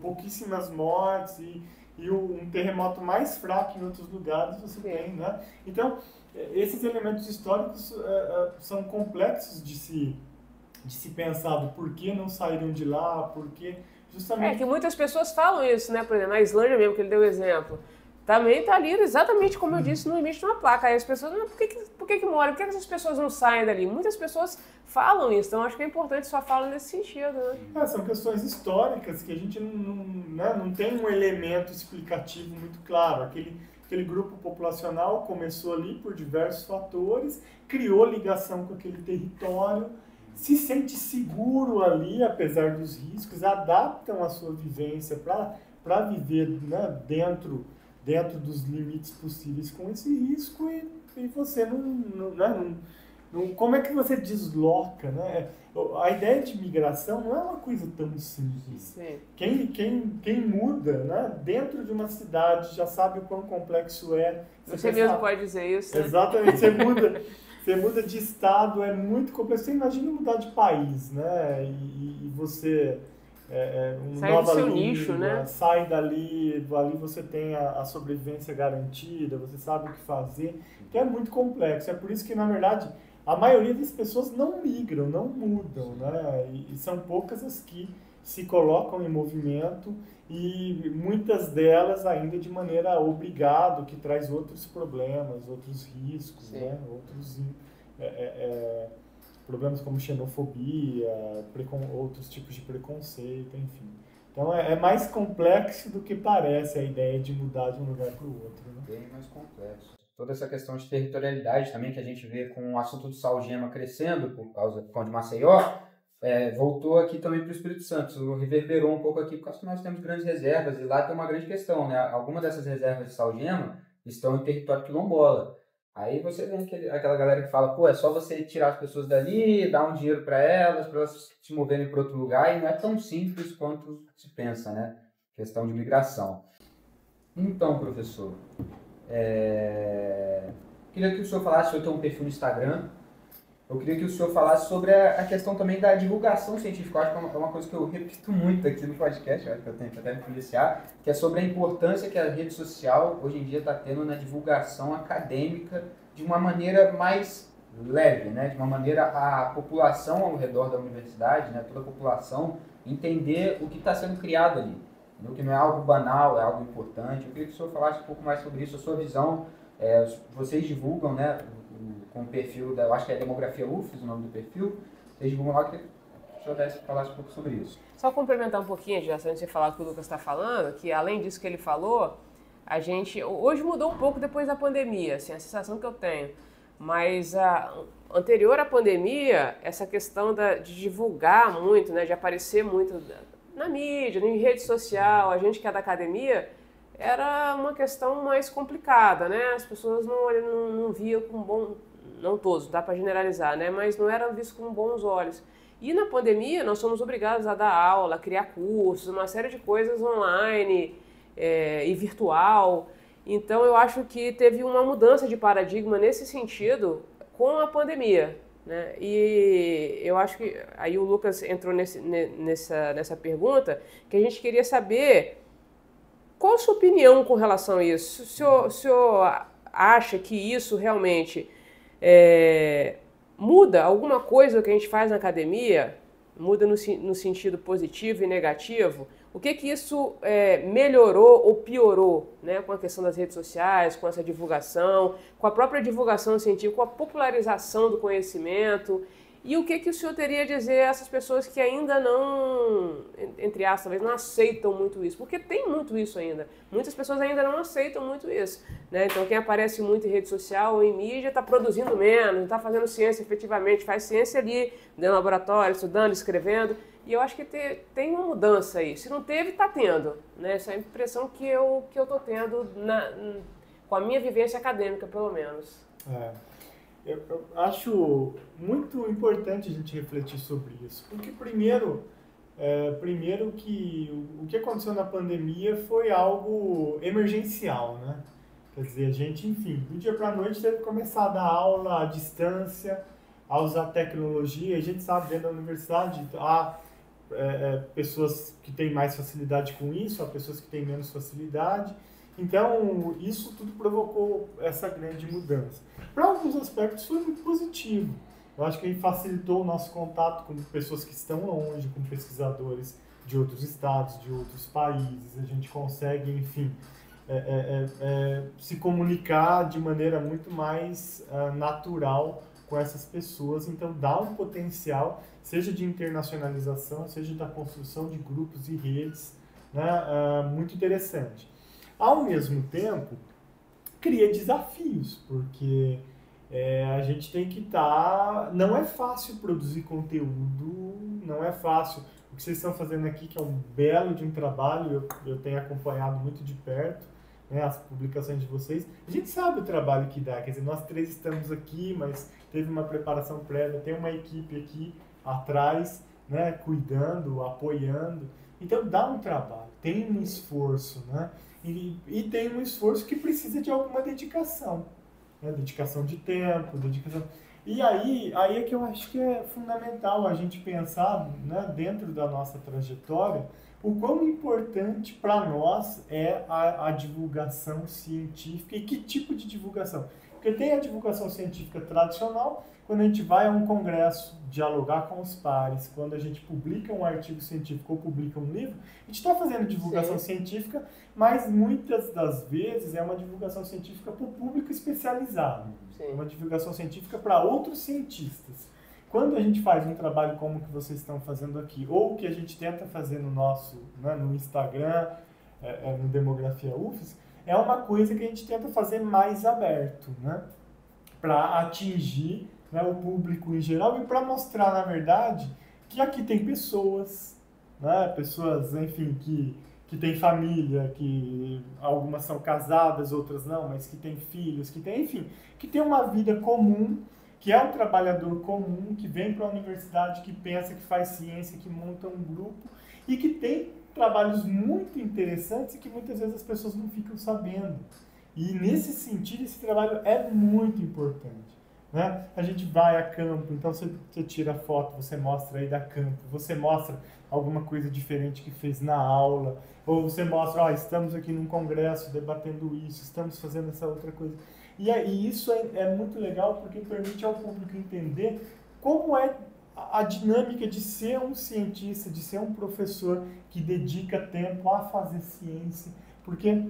pouquíssimas mortes e um terremoto mais fraco em outros lugares você tem, né? Então, esses elementos históricos são complexos de se pensar do porquê não saíram de lá, porquê justamente... que muitas pessoas falam isso, né? Por exemplo, na Islândia mesmo, que ele deu o exemplo. Também está ali exatamente como eu disse no limite de uma placa. Aí as pessoas, por que moram? Por que essas pessoas não saem dali? Muitas pessoas falam isso, então acho que é importante sua fala nesse sentido, né? São questões históricas que a gente não tem um elemento explicativo muito claro. Aquele grupo populacional começou ali por diversos fatores, criou ligação com aquele território, se sente seguro ali, apesar dos riscos, adaptam a sua vivência para viver, né, dentro dos limites possíveis com esse risco e você como é que você desloca, né? A ideia de migração não é uma coisa tão simples. Sim. Quem muda, né, dentro de uma cidade já sabe o quão complexo é. Você mesmo pode dizer isso. Né? Exatamente, você muda de estado, é muito complexo. Você imagina mudar de país, né? E você... sai do seu nicho, né? Sai ali você tem a sobrevivência garantida, você sabe o que fazer, então é muito complexo. É por isso que, na verdade, a maioria das pessoas não migram, não mudam, né? E são poucas as que se colocam em movimento e muitas delas ainda de maneira obrigada, o que traz outros problemas, outros riscos, né? Outros problemas como xenofobia, outros tipos de preconceito, enfim. Então é mais complexo do que parece a ideia de mudar de um lugar para o outro. Né? Bem mais complexo. Toda essa questão de territorialidade também que a gente vê com o assunto do Salgema crescendo por causa do Pão de Maceió, voltou aqui também para o Espírito Santo, isso reverberou um pouco aqui, por causa que nós temos grandes reservas e lá tem uma grande questão, né? Algumas dessas reservas de Salgema estão em território quilombola. Aí você vê aquela galera que fala, é só você tirar as pessoas dali, dar um dinheiro para elas se moverem para outro lugar, e não é tão simples quanto se pensa, né? Questão de migração. Então, professor, queria que o senhor falasse, eu tenho um perfil no Instagram, eu queria que o senhor falasse sobre a questão também da divulgação científica. Eu acho que é uma coisa que eu repito muito aqui no podcast, eu acho que eu tenho que até me policiar, que é sobre a importância que a rede social hoje em dia está tendo na divulgação acadêmica de uma maneira mais leve, né? De uma maneira a população ao redor da universidade, né? Toda a população entender o que está sendo criado ali, entendeu? Que não é algo banal, é algo importante. Eu queria que o senhor falasse um pouco mais sobre isso, a sua visão. Vocês divulgam, né? Com o perfil, eu acho que é Demografia UFES, o nome do perfil, vocês divulgam lá, que o senhor falasse um pouco sobre isso. Só complementar um pouquinho, já antes de falar o que o Lucas está falando, que além disso que ele falou, a gente, hoje mudou um pouco depois da pandemia, assim, a sensação que eu tenho, mas anterior à pandemia, essa questão de divulgar muito, né, de aparecer muito na mídia, em rede social, a gente que é da academia, era uma questão mais complicada, né? As pessoas não viam com bom... Não todos, dá para generalizar, né? Mas não era visto com bons olhos. E na pandemia, nós somos obrigados a dar aula, a criar cursos, uma série de coisas online e virtual. Então, eu acho que teve uma mudança de paradigma nesse sentido com a pandemia, né? E eu acho que... Aí o Lucas entrou nessa pergunta, que a gente queria saber... Qual a sua opinião com relação a isso? O senhor acha que isso realmente muda alguma coisa que a gente faz na academia? Muda no sentido positivo e negativo? O que isso melhorou ou piorou, né, com a questão das redes sociais, com essa divulgação, com a própria divulgação científica, com a popularização do conhecimento? E o que o senhor teria a dizer a essas pessoas que ainda não, entre aspas, talvez não aceitam muito isso? Porque tem muito isso ainda. Muitas pessoas ainda não aceitam muito isso, né? Então, quem aparece muito em rede social ou em mídia está produzindo menos, não está fazendo ciência efetivamente, faz ciência ali, dentro do laboratório, estudando, escrevendo. E eu acho que tem uma mudança aí. Se não teve, está tendo, né? Essa é a impressão que eu estou tendo com a minha vivência acadêmica, pelo menos. Eu acho muito importante a gente refletir sobre isso, porque primeiro que o que aconteceu na pandemia foi algo emergencial, né? Quer dizer, a gente, enfim, do dia para a noite teve que começar a dar aula à distância, a usar tecnologia. A gente sabe, dentro da universidade, há pessoas que têm mais facilidade com isso, há pessoas que têm menos facilidade. Então, isso tudo provocou essa grande mudança. Para alguns aspectos, foi muito positivo. Eu acho que facilitou o nosso contato com pessoas que estão longe, com pesquisadores de outros estados, de outros países. A gente consegue, enfim, se comunicar de maneira muito mais natural com essas pessoas. Então, dá um potencial, seja de internacionalização, seja da construção de grupos e redes, né, muito interessante. Ao mesmo tempo, cria desafios, porque a gente tem que estar... Não é fácil produzir conteúdo, não é fácil. O que vocês estão fazendo aqui, que é um belo de um trabalho, eu tenho acompanhado muito de perto, né, as publicações de vocês. A gente sabe o trabalho que dá, quer dizer, nós três estamos aqui, mas teve uma preparação prévia, tem uma equipe aqui atrás, né, cuidando, apoiando. Então dá um trabalho, tem um esforço, né? E tem um esforço que precisa de alguma dedicação, né? Dedicação de tempo, dedicação... E aí é que eu acho que é fundamental a gente pensar, né, dentro da nossa trajetória, o quão importante para nós é a divulgação científica e que tipo de divulgação. Porque tem a divulgação científica tradicional, quando a gente vai a um congresso dialogar com os pares, quando a gente publica um artigo científico ou publica um livro, a gente está fazendo divulgação científica, mas muitas das vezes é uma divulgação científica para o público especializado. Sim. Uma divulgação científica para outros cientistas. Quando a gente faz um trabalho como o que vocês estão fazendo aqui, ou o que a gente tenta fazer no nosso, né, no Instagram, no Demografia UFES, é uma coisa que a gente tenta fazer mais aberto, né, para atingir, né, o público em geral e para mostrar, na verdade, que aqui tem pessoas, né, pessoas, enfim, que têm família, que algumas são casadas, outras não, mas que têm filhos, que têm, enfim, que têm uma vida comum, que é um trabalhador comum, que vem para a universidade, que pensa, que faz ciência, que monta um grupo e que tem trabalhos muito interessantes e que muitas vezes as pessoas não ficam sabendo. E nesse sentido, esse trabalho é muito importante, né? A gente vai a campo, então você tira foto, você mostra aí da campo, você mostra alguma coisa diferente que fez na aula, ou você mostra, estamos aqui num congresso debatendo isso, estamos fazendo essa outra coisa. E isso é muito legal porque permite ao público entender como é a dinâmica de ser um cientista, de ser um professor que dedica tempo a fazer ciência, porque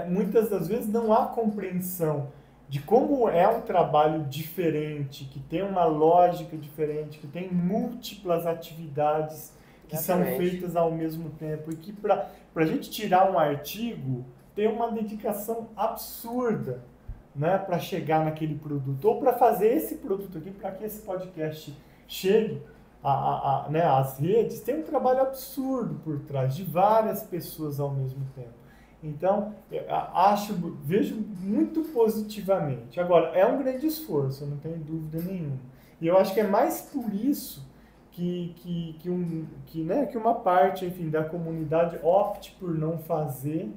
muitas das vezes não há compreensão de como é um trabalho diferente, que tem uma lógica diferente, que tem múltiplas atividades que são feitas ao mesmo tempo, e que para a gente tirar um artigo tem uma dedicação absurda, né, para chegar naquele produto, ou para fazer esse produto aqui, para que esse podcast chegue né, às redes, tem um trabalho absurdo por trás de várias pessoas ao mesmo tempo. Então, vejo muito positivamente. Agora, é um grande esforço, eu não tenho dúvida nenhuma. E eu acho que é mais por isso que uma parte, enfim, da comunidade opte por não fazer,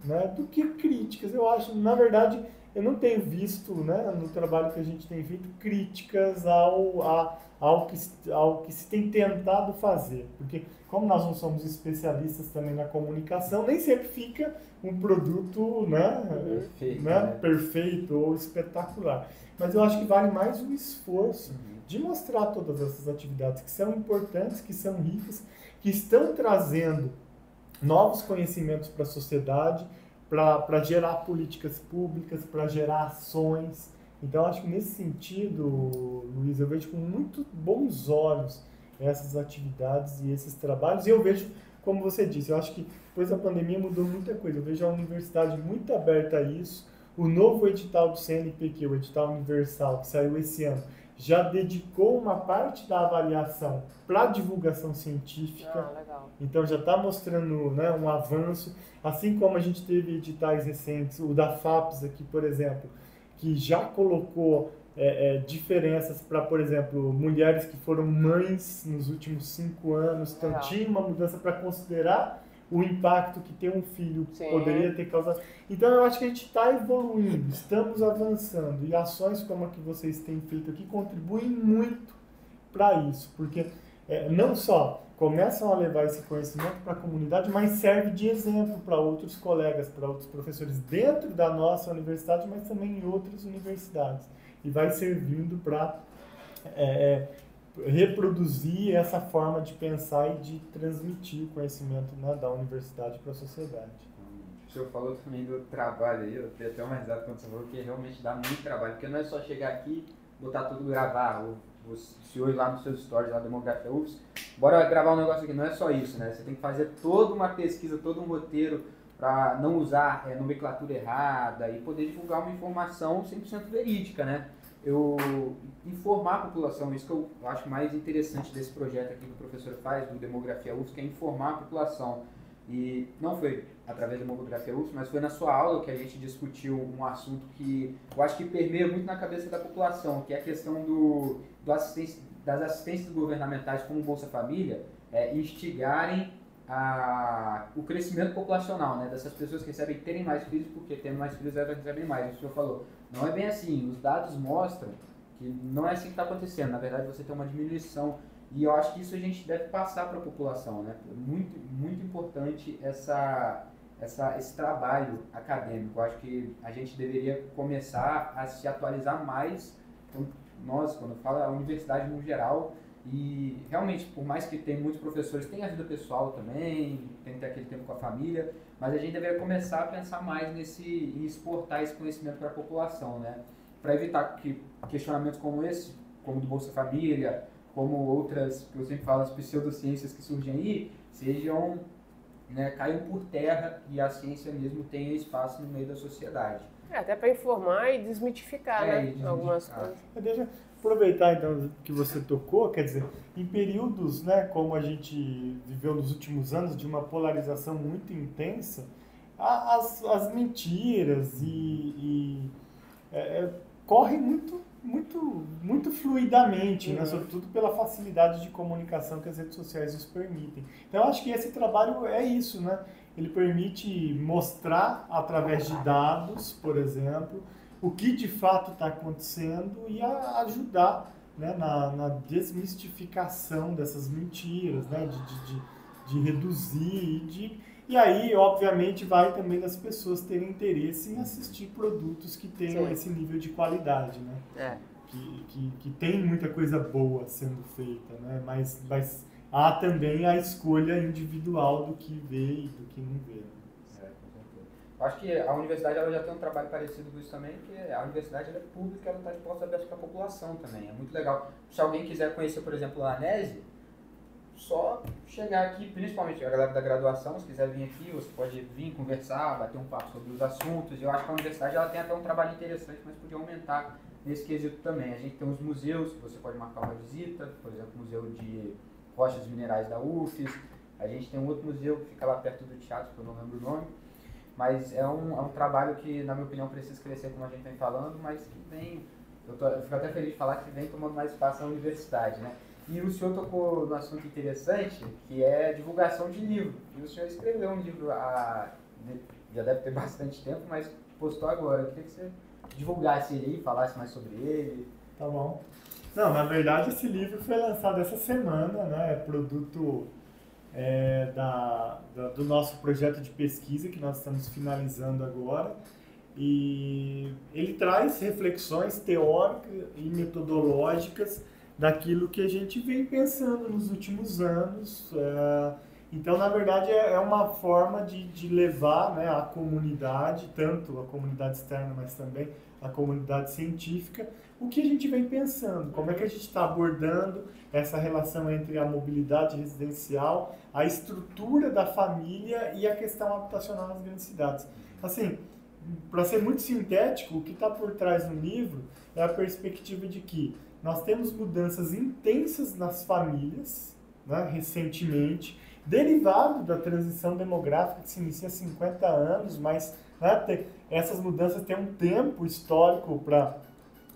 né, do que críticas. Eu acho, na verdade, eu não tenho visto, né, no trabalho que a gente tem feito, críticas ao que se tem tentado fazer. Porque, como nós não somos especialistas também na comunicação, nem sempre fica um produto, né, perfeito ou espetacular. Mas eu acho que vale mais o esforço de mostrar todas essas atividades que são importantes, que são ricas, que estão trazendo novos conhecimentos para a sociedade, para gerar políticas públicas, para gerar ações. Então, acho que nesse sentido, Luiz, eu vejo com muito bons olhos essas atividades e esses trabalhos. E eu vejo, como você disse, eu acho que depois da pandemia mudou muita coisa. Eu vejo a universidade muito aberta a isso. O novo edital do CNPq, o edital universal, que saiu esse ano, já dedicou uma parte da avaliação para divulgação científica. Legal. Então já está mostrando, né, um avanço, assim como a gente teve editais recentes, o da FAPES aqui, por exemplo, que já colocou diferenças para, por exemplo, mulheres que foram mães nos últimos 5 anos, então tinha uma mudança para considerar o impacto que ter um filho Sim. poderia ter causado. Então eu acho que a gente está evoluindo, estamos avançando, e ações como a que vocês têm feito aqui contribuem muito para isso, porque não só começam a levar esse conhecimento para a comunidade, mas serve de exemplo para outros colegas, para outros professores dentro da nossa universidade, mas também em outras universidades. E vai servindo para reproduzir essa forma de pensar e de transmitir o conhecimento, né, da universidade para a sociedade. O senhor falou também do trabalho aí, eu tenho até uma risada quando você falou que realmente dá muito trabalho, porque não é só chegar aqui, botar tudo, gravar, o senhor ir lá nos seus stories, lá da Demografia UFS, bora gravar um negócio aqui, não é só isso, né? Você tem que fazer toda uma pesquisa, todo um roteiro para não usar nomenclatura errada e poder divulgar uma informação 100% verídica, né? Informar a população, isso que eu acho mais interessante desse projeto aqui que o professor faz, do Demografia UFS, que é informar a população. E não foi através da Demografia UFS, mas foi na sua aula que a gente discutiu um assunto que eu acho que permeia muito na cabeça da população, que é a questão das assistências governamentais como Bolsa Família, instigarem o crescimento populacional, né, dessas pessoas que recebem terem mais filhos, porque tendo mais filhos elas recebem mais. O senhor falou, não é bem assim, os dados mostram que não é assim que está acontecendo, na verdade você tem uma diminuição, e eu acho que isso a gente deve passar para a população, né, muito, muito importante esse trabalho acadêmico. Eu acho que a gente deveria começar a se atualizar mais, nós, quando eu falo a universidade no geral, e realmente, por mais que tem muitos professores, tem a vida pessoal também, tem que ter aquele tempo com a família, mas a gente deveria começar a pensar mais em exportar esse conhecimento para a população, né? Para evitar que questionamentos como esse, como do Bolsa Família, como outras, que eu sempre falo, as pseudociências que surgem aí, sejam, né, caiam por terra e a ciência mesmo tenha espaço no meio da sociedade. Até para informar e desmitificar, né? Algumas coisas. Deixa eu aproveitar então que você tocou, quer dizer, em períodos, né, como a gente viveu nos últimos anos, de uma polarização muito intensa, as mentiras correm muito fluidamente, né, sobretudo pela facilidade de comunicação que as redes sociais nos permitem. Então, eu acho que esse trabalho é isso, né? Ele permite mostrar, através de dados, por exemplo, o que de fato está acontecendo e ajudar, né, na desmistificação dessas mentiras, né, de reduzir e aí, obviamente, vai também das pessoas terem interesse em assistir produtos que tenham esse nível de qualidade, né? Que tem muita coisa boa sendo feita, né? Mas há também a escolha individual do que vê e do que não vê. Eu acho que a universidade ela já tem um trabalho parecido com isso também, que a universidade ela é pública, ela está disposta a aberta para a população também. É muito legal. Se alguém quiser conhecer, por exemplo, a ANESE, só chegar aqui, principalmente a galera da graduação, se quiser vir aqui, você pode vir conversar, bater um papo sobre os assuntos. Eu acho que a universidade ela tem até um trabalho interessante, mas podia aumentar nesse quesito também. A gente tem uns museus que você pode marcar uma visita, por exemplo, o Museu de Rochas Minerais da UFES. A gente tem um outro museu que fica lá perto do teatro, que eu não lembro o nome. Mas é um trabalho que, na minha opinião, precisa crescer, como a gente vem falando, mas que vem, eu fico até feliz de falar que vem tomando mais espaço na universidade, né? E o senhor tocou num assunto interessante, que é divulgação de livro. E o senhor escreveu um livro, já deve ter bastante tempo, mas postou agora. Eu queria que você divulgasse ele aí, falasse mais sobre ele. Tá bom. Não, na verdade, esse livro foi lançado essa semana, né? É produto do nosso projeto de pesquisa que nós estamos finalizando agora, e ele traz reflexões teóricas e metodológicas daquilo que a gente vem pensando nos últimos anos. Então, na verdade, é uma forma de levar, né, a comunidade, tanto a comunidade externa, mas também a comunidade científica, o que a gente vem pensando, como é que a gente está abordando essa relação entre a mobilidade residencial, a estrutura da família e a questão habitacional nas grandes cidades. Assim, para ser muito sintético, o que está por trás do livro é a perspectiva de que nós temos mudanças intensas nas famílias, né, recentemente, derivado da transição demográfica que se inicia há 50 anos, mas, né, essas mudanças têm um tempo histórico para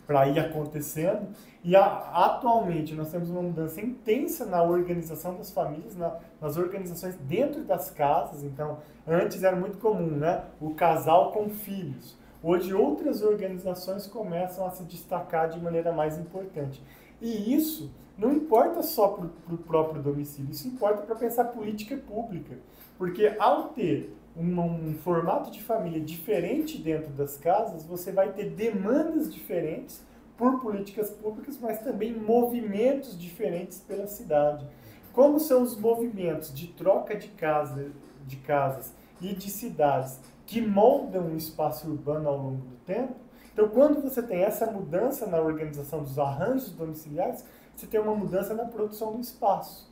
para ir acontecendo. E atualmente nós temos uma mudança intensa na organização das famílias, nas organizações dentro das casas. Então, antes era muito comum, né? O casal com filhos. Hoje, outras organizações começam a se destacar de maneira mais importante. E isso não importa só para o próprio domicílio, isso importa para pensar política pública. Porque ao ter um formato de família diferente dentro das casas, você vai ter demandas diferentes por políticas públicas, mas também movimentos diferentes pela cidade. Como são os movimentos de troca de casas e de cidades que moldam o espaço urbano ao longo do tempo? Então, quando você tem essa mudança na organização dos arranjos domiciliares, você tem uma mudança na produção do espaço.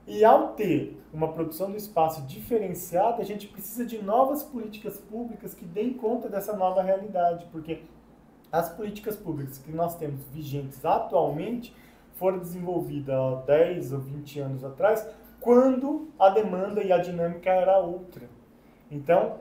E ao ter uma produção do espaço diferenciada, a gente precisa de novas políticas públicas que deem conta dessa nova realidade, porque as políticas públicas que nós temos vigentes atualmente foram desenvolvidas há 10 ou 20 anos atrás, quando a demanda e a dinâmica era outra. Então,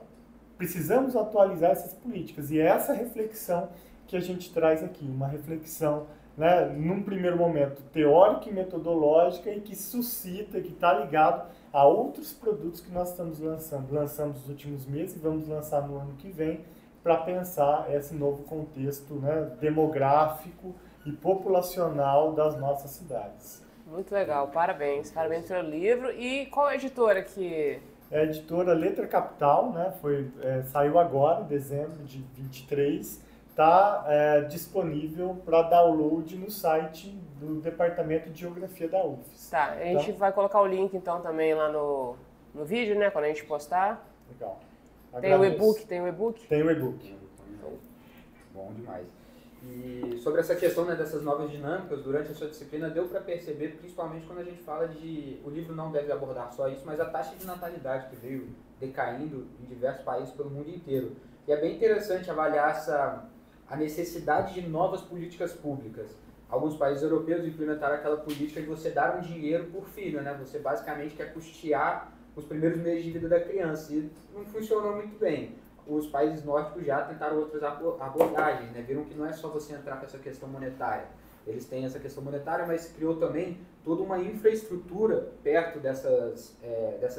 precisamos atualizar essas políticas, e é essa reflexão que a gente traz aqui, uma reflexão, né, num primeiro momento teórica e metodológica, e que suscita, que está ligado a outros produtos que nós estamos lançando. Lançamos nos últimos meses e vamos lançar no ano que vem, para pensar esse novo contexto, né, demográfico e populacional das nossas cidades. Muito legal, parabéns pelo livro. E qual é a editora que... É a editora Letra Capital, né, saiu agora, em dezembro de 23, está disponível para download no site do Departamento de Geografia da UFES. Tá, a gente vai colocar o link então também lá no vídeo, né, quando a gente postar. Legal. Tem o e-book? Tem o e-book. Bom demais. E sobre essa questão, né, dessas novas dinâmicas, durante a sua disciplina, deu para perceber, principalmente quando a gente fala de... O livro não deve abordar só isso, mas a taxa de natalidade que veio decaindo em diversos países pelo mundo inteiro. E é bem interessante avaliar a necessidade de novas políticas públicas. Alguns países europeus implementaram aquela política de você dar um dinheiro por filho, né? Você basicamente quer custear os primeiros meses de vida da criança, e não funcionou muito bem. Os países nórdicos já tentaram outras abordagens, né? Viram que não é só você entrar com essa questão monetária. Eles têm essa questão monetária, mas criou também toda uma infraestrutura perto dessas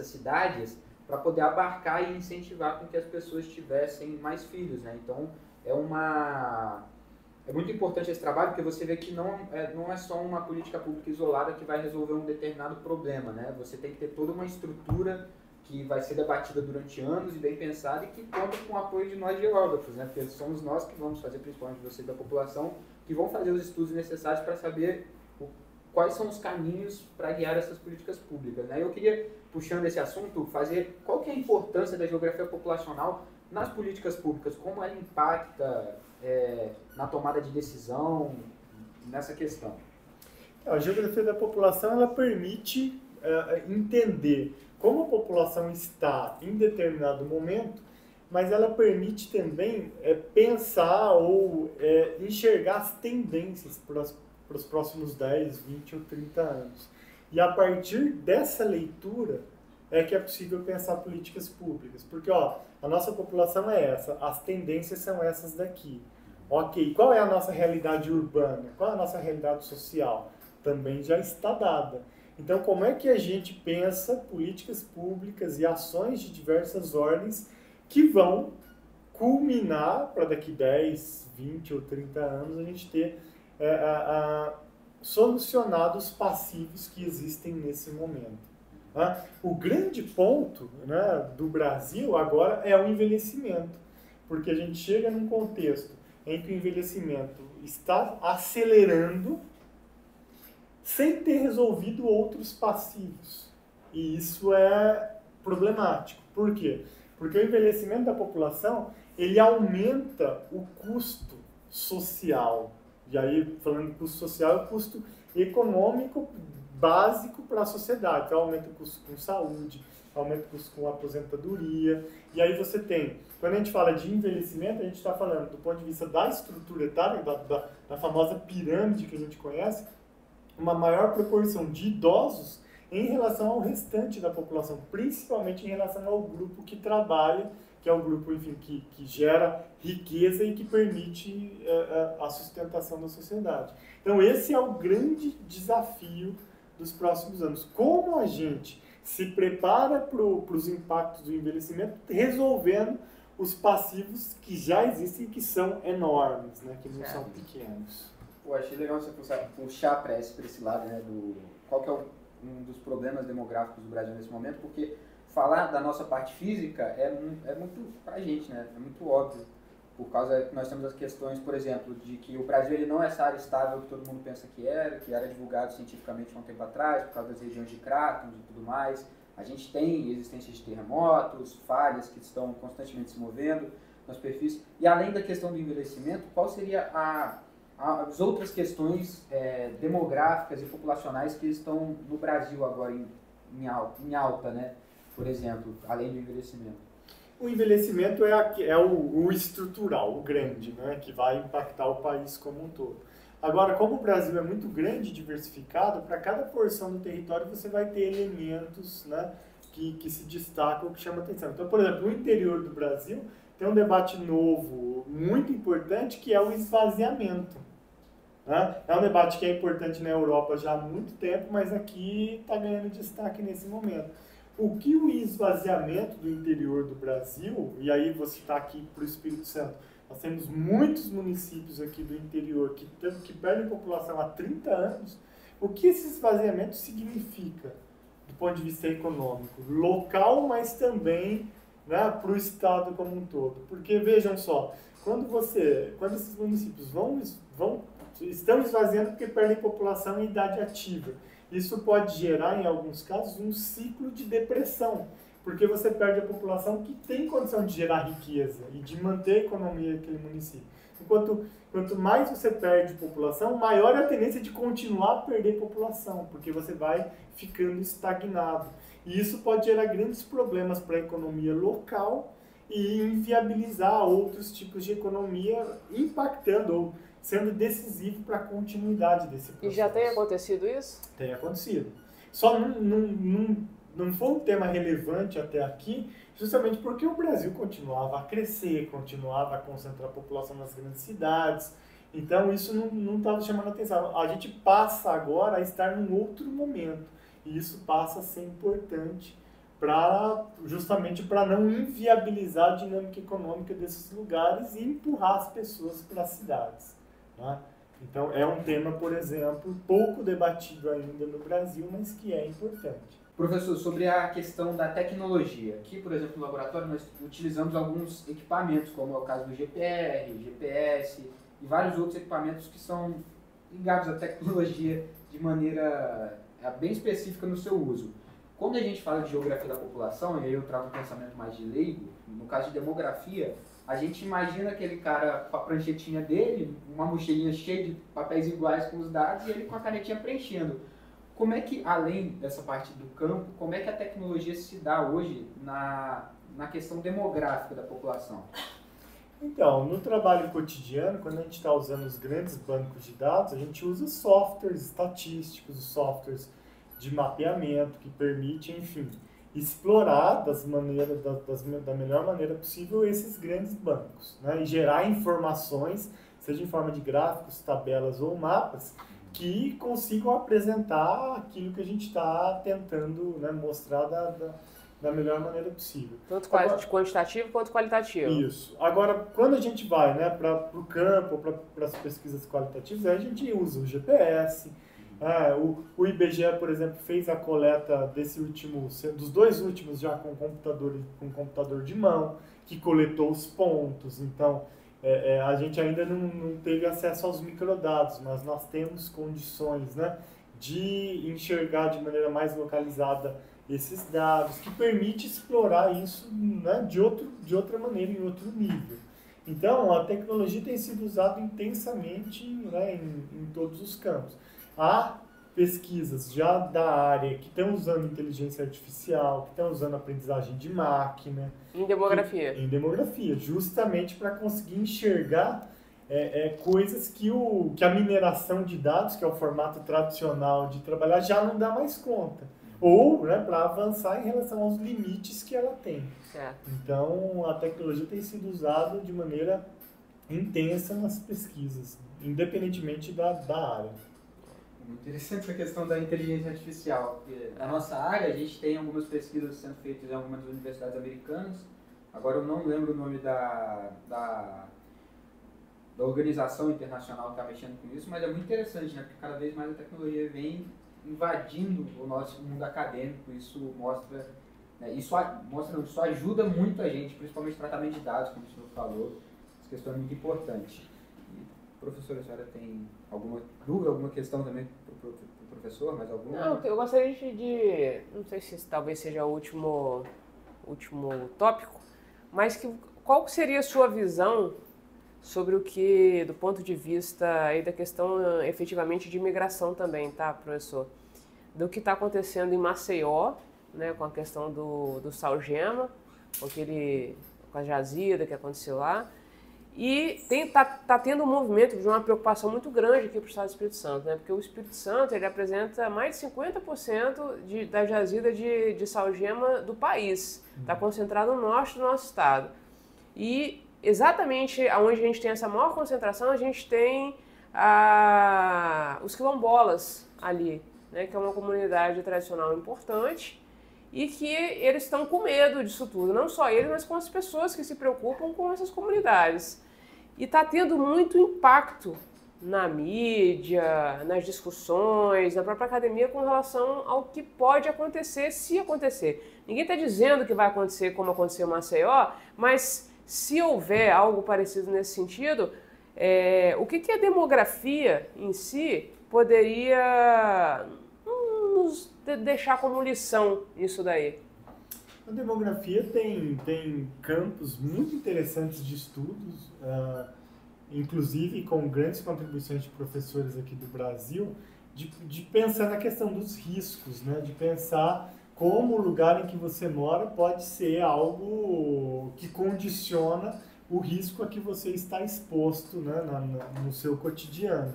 cidades para poder abarcar e incentivar com que as pessoas tivessem mais filhos, né? Então, é muito importante esse trabalho, porque você vê que não é só uma política pública isolada que vai resolver um determinado problema, né? Você tem que ter toda uma estrutura que vai ser debatida durante anos e bem pensada, e que conta com o apoio de nós geógrafos, né? Porque somos nós que vamos fazer, principalmente você da população, que vão fazer os estudos necessários para saber quais são os caminhos para guiar essas políticas públicas, né? Eu queria, puxando esse assunto, fazer qual que é a importância da geografia populacional nas políticas públicas, como ela impacta na tomada de decisão, nessa questão. A geografia da população, ela permite entender como a população está em determinado momento, mas ela permite também pensar ou enxergar as tendências para os próximos 10, 20 ou 30 anos. E a partir dessa leitura é que é possível pensar políticas públicas. Porque a nossa população é essa, as tendências são essas daqui. Ok, qual é a nossa realidade urbana? Qual é a nossa realidade social? Também já está dada. Então, como é que a gente pensa políticas públicas e ações de diversas ordens que vão culminar para daqui 10, 20 ou 30 anos a gente ter solucionado os passivos que existem nesse momento. O grande ponto, né, do Brasil agora é o envelhecimento, porque a gente chega num contexto em que o envelhecimento está acelerando sem ter resolvido outros passivos. E isso é problemático. Por quê? Porque o envelhecimento da população, ele aumenta o custo social. E aí, falando de custo social, é o custo econômico básico para a sociedade. Então, aumenta o custo com saúde, aumenta o custo com aposentadoria. E aí você tem, quando a gente fala de envelhecimento, a gente está falando do ponto de vista da estrutura etária, da famosa pirâmide que a gente conhece, uma maior proporção de idosos em relação ao restante da população, principalmente em relação ao grupo que trabalha, que é o grupo, enfim, que gera riqueza e que permite a sustentação da sociedade. Então, esse é o grande desafio dos próximos anos. Como a gente se prepara para os impactos do envelhecimento, resolvendo os passivos que já existem e que são enormes, né? Que não são pequenos. Pô, achei legal você puxar para esse lado, né? Qual que é um dos problemas demográficos do Brasil nesse momento, porque falar da nossa parte física é muito pra gente, né? É muito óbvio. Por causa que nós temos as questões, por exemplo, de que o Brasil ele não é essa área estável que todo mundo pensa que era divulgado cientificamente há um tempo atrás, por causa das regiões de cráteros e tudo mais. A gente tem existência de terremotos, falhas que estão constantemente se movendo na superfície. E além da questão do envelhecimento, qual seria as outras questões demográficas e populacionais que estão no Brasil agora em alta, né? Por exemplo, além do envelhecimento? O envelhecimento é o estrutural, o grande, né? Que vai impactar o país como um todo. Agora, como o Brasil é muito grande e diversificado, para cada porção do território você vai ter elementos, né, que se destacam, que chamam atenção. Então, por exemplo, no interior do Brasil tem um debate novo, muito importante, que é o esvaziamento. Né? É um debate que é importante na Europa já há muito tempo, mas aqui está ganhando destaque nesse momento. O que o esvaziamento do interior do Brasil, e aí vou citar aqui para o Espírito Santo, nós temos muitos municípios aqui do interior que perdem população há 30 anos. O que esse esvaziamento significa do ponto de vista econômico? Local, mas também, né, para o Estado como um todo. Porque, vejam só, quando esses municípios estão esvaziando porque perdem população em idade ativa, isso pode gerar, em alguns casos, um ciclo de depressão. Porque você perde a população que tem condição de gerar riqueza e de manter a economia daquele município. Quanto mais você perde população, maior é a tendência de continuar a perder população, porque você vai ficando estagnado. E isso pode gerar grandes problemas para a economia local e inviabilizar outros tipos de economia, impactando ou sendo decisivo para a continuidade desse processo. E já tem acontecido isso? Tem acontecido. Só não foi um tema relevante até aqui, justamente porque o Brasil continuava a crescer, continuava a concentrar a população nas grandes cidades. Então, isso não estava chamando a atenção. A gente passa agora a estar num outro momento. E isso passa a ser importante justamente para não inviabilizar a dinâmica econômica desses lugares e empurrar as pessoas para as cidades. Né? Então, é um tema, por exemplo, pouco debatido ainda no Brasil, mas que é importante. Professor, sobre a questão da tecnologia. Aqui, por exemplo, no laboratório, nós utilizamos alguns equipamentos, como é o caso do GPR, GPS e vários outros equipamentos que são ligados à tecnologia de maneira bem específica no seu uso. Quando a gente fala de geografia da população, e aí eu trago um pensamento mais de leigo, no caso de demografia, a gente imagina aquele cara com a pranchetinha dele, uma mochilinha cheia de papéis iguais com os dados e ele com a canetinha preenchendo. Como é que, além dessa parte do campo, como é que a tecnologia se dá hoje na questão demográfica da população? Então, no trabalho cotidiano, quando a gente está usando os grandes bancos de dados, a gente usa softwares estatísticos, softwares de mapeamento que permitem, enfim, explorar da melhor maneira possível esses grandes bancos, né? E gerar informações, seja em forma de gráficos, tabelas ou mapas, que consigam apresentar aquilo que a gente está tentando, né, mostrar da melhor maneira possível. Tanto quantitativo quanto qualitativo. Isso. Agora, quando a gente vai, né, para o campo, para as pesquisas qualitativas, aí a gente usa o GPS. O IBGE, por exemplo, fez a coleta dos dois últimos já com computador de mão, que coletou os pontos. Então, a gente ainda não teve acesso aos microdados, mas nós temos condições, né, de enxergar de maneira mais localizada esses dados, que permite explorar isso, né, de outra maneira, em outro nível. Então, a tecnologia tem sido usada intensamente, né, em todos os campos. Há pesquisas já da área que estão usando inteligência artificial, que estão usando aprendizagem de máquina. Em demografia. Em demografia, justamente para conseguir enxergar coisas que a mineração de dados, que é o formato tradicional de trabalhar, já não dá mais conta. ou, né, para avançar em relação aos limites que ela tem. Certo. Então, a tecnologia tem sido usada de maneira intensa nas pesquisas, independentemente da área. Muito interessante essa questão da inteligência artificial, porque na nossa área a gente tem algumas pesquisas sendo feitas em algumas universidades americanas. Agora eu não lembro o nome da organização internacional que está mexendo com isso, mas é muito interessante, né? Porque cada vez mais a tecnologia vem invadindo o nosso mundo acadêmico. Isso mostra, né? Isso ajuda muito a gente, principalmente no tratamento de dados, como o senhor falou. Essa questão é muito importante. Professora, a senhora tem alguma dúvida, alguma questão também para o professor? Mais alguma? Não, eu gostaria de, não sei se talvez seja o último tópico, mas qual seria a sua visão sobre o que, do ponto de vista aí da questão efetivamente de imigração também, tá, professor? Do que está acontecendo em Maceió, né, com a questão do Salgema, com a jazida que aconteceu lá. E tá tendo um movimento de uma preocupação muito grande aqui para o Estado do Espírito Santo, né? Porque o Espírito Santo ele apresenta mais de 50% da jazida de salgema do país. Está concentrado no norte do nosso estado. E exatamente onde a gente tem essa maior concentração, a gente tem os quilombolas ali, né? Que é uma comunidade tradicional importante. E que eles estão com medo disso tudo. Não só eles, mas com as pessoas que se preocupam com essas comunidades. E está tendo muito impacto na mídia, nas discussões, na própria academia com relação ao que pode acontecer, se acontecer. Ninguém está dizendo que vai acontecer como aconteceu em Maceió, mas se houver algo parecido nesse sentido, o que a demografia em si poderia nos deixar como lição isso daí? A demografia tem campos muito interessantes de estudos, inclusive com grandes contribuições de professores aqui do Brasil, de pensar na questão dos riscos, né? De pensar como o lugar em que você mora pode ser algo que condiciona o risco a que você está exposto, né, no seu cotidiano.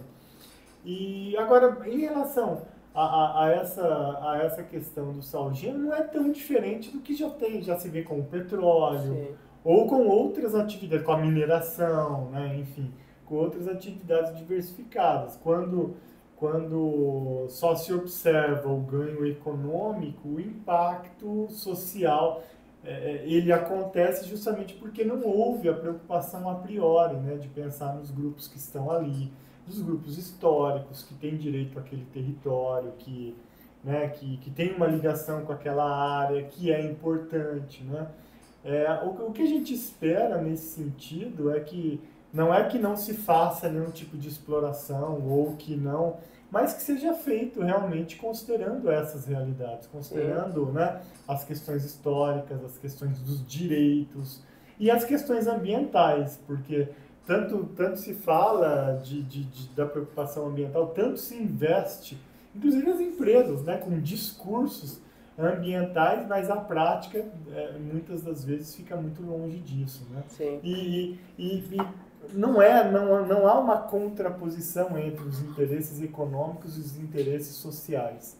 E agora, em relação a essa questão do salgema, não é tão diferente do que já se vê com o petróleo, sim, ou com outras atividades, com a mineração, né? Enfim, com outras atividades diversificadas. Quando só se observa o ganho econômico, o impacto social ele acontece justamente porque não houve a preocupação a priori, né, de pensar nos grupos que estão ali, dos grupos históricos que têm direito àquele território, que tem uma ligação com aquela área, que é importante, né? O que a gente espera nesse sentido é que não se faça nenhum tipo de exploração ou que não, mas que seja feito realmente considerando essas realidades, considerando, né, as questões históricas, as questões dos direitos e as questões ambientais, porque tanto se fala da preocupação ambiental, tanto se investe, inclusive as empresas, né, com discursos ambientais, mas a prática muitas das vezes fica muito longe disso, né? Sim. E não há uma contraposição entre os interesses econômicos e os interesses sociais,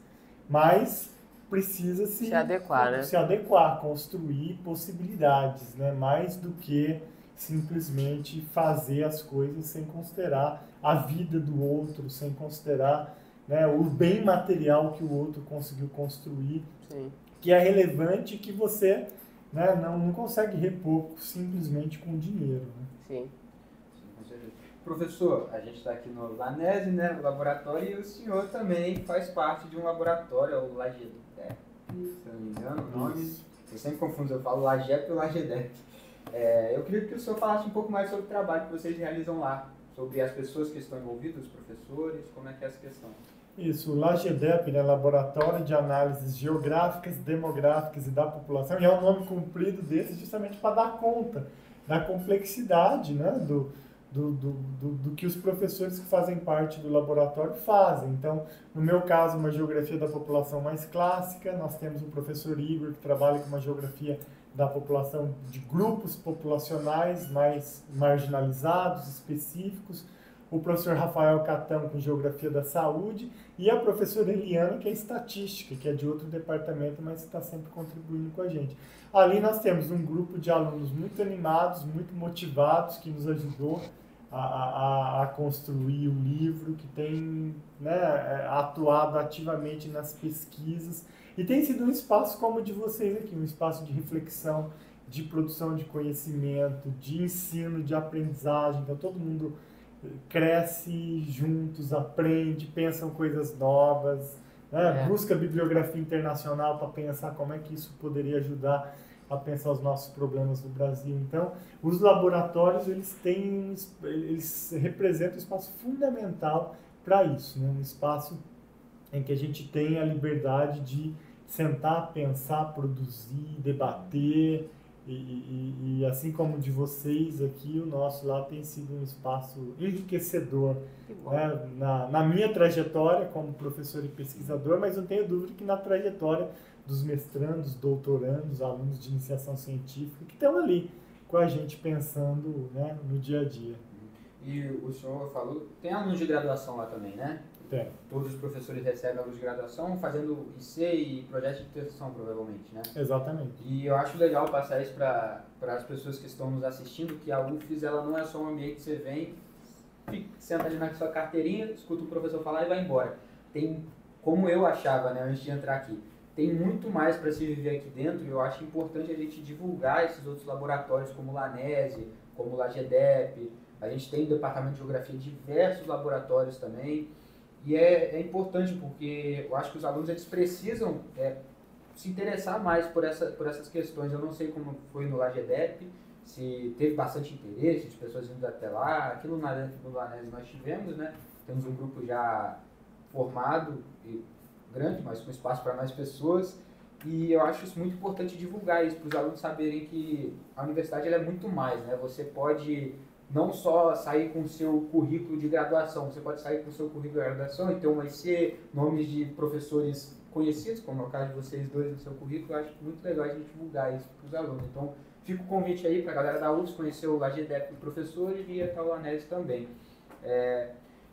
mas precisa se adequar, né? Se adequar, construir possibilidades, né? Mais do que simplesmente fazer as coisas sem considerar a vida do outro, sem considerar, né, o bem material que o outro conseguiu construir, sim, que é relevante e que você, né, não consegue repor simplesmente com dinheiro. Né? Sim. Professor, a gente está aqui no LANESE, né, no laboratório, e o senhor também faz parte de um laboratório, o LAGEDEP, se eu não me engano, o nome. Eu sempre confundo, eu falo LAGEP e o LAGEDEP. Eu queria que o senhor falasse um pouco mais sobre o trabalho que vocês realizam lá, sobre as pessoas que estão envolvidas, os professores, como é que é essa questão. Isso, o LAGEDEP, né, Laboratório de Análises Geográficas, Demográficas e da População, e é um nome comprido desse justamente para dar conta da complexidade, né, do que os professores que fazem parte do laboratório fazem. Então, no meu caso, uma geografia da população mais clássica, nós temos o professor Igor, que trabalha com uma geografia da população, de grupos populacionais mais marginalizados, específicos. o professor Rafael Catão com Geografia da Saúde e a professora Eliana, que é Estatística, que é de outro departamento, mas está sempre contribuindo com a gente. Ali nós temos um grupo de alunos muito animados, muito motivados, que nos ajudou a construir o livro, que tem, né, atuado ativamente nas pesquisas, e tem sido um espaço como o de vocês aqui, um espaço de reflexão, de produção de conhecimento, de ensino, de aprendizagem. Então todo mundo cresce juntos, aprende, pensam coisas novas, né? Busca bibliografia internacional para pensar como é que isso poderia ajudar a pensar os nossos problemas no Brasil. Então, os laboratórios, eles representam um espaço fundamental para isso, né? Um espaço em que a gente tem a liberdade de sentar, pensar, produzir, debater, e assim como o de vocês aqui, o nosso lá tem sido um espaço enriquecedor, né? Na minha trajetória como professor e pesquisador, mas não tenho dúvida que na trajetória dos mestrandos, doutorandos, alunos de iniciação científica que estão ali com a gente pensando, né, no dia a dia. E o senhor falou, tem alunos de graduação lá também, né? Tem. Todos os professores recebem alunos de graduação fazendo IC e projeto de extensão, provavelmente, né? Exatamente. E eu acho legal passar isso para as pessoas que estão nos assistindo, que a UFES ela não é só um ambiente que você vem, senta ali na sua carteirinha, escuta o professor falar e vai embora. Tem, como eu achava, né, antes de entrar aqui, tem muito mais para se viver aqui dentro, e eu acho importante a gente divulgar esses outros laboratórios, como o LANESE, como o LAGEDEP. A gente tem no Departamento de Geografia diversos laboratórios também, e é importante porque eu acho que os alunos eles precisam se interessar mais por essas questões. Eu não sei como foi no LAGEDEP, se teve bastante interesse de pessoas indo até lá. Aqui no LANESE nós tivemos, né? Temos um grupo já formado e grande, mas com espaço para mais pessoas, e eu acho isso muito importante divulgar isso para os alunos saberem que a universidade ela é muito mais, né? Você pode não só sair com o seu currículo de graduação, você pode sair com o seu currículo de graduação e ter um IC, nomes de professores conhecidos, como é o caso de vocês dois no seu currículo. Eu acho muito legal a gente divulgar isso para os alunos. Então, fica o convite aí para a galera da UFS conhecer o LAGEDEP do professor e a LANESE também.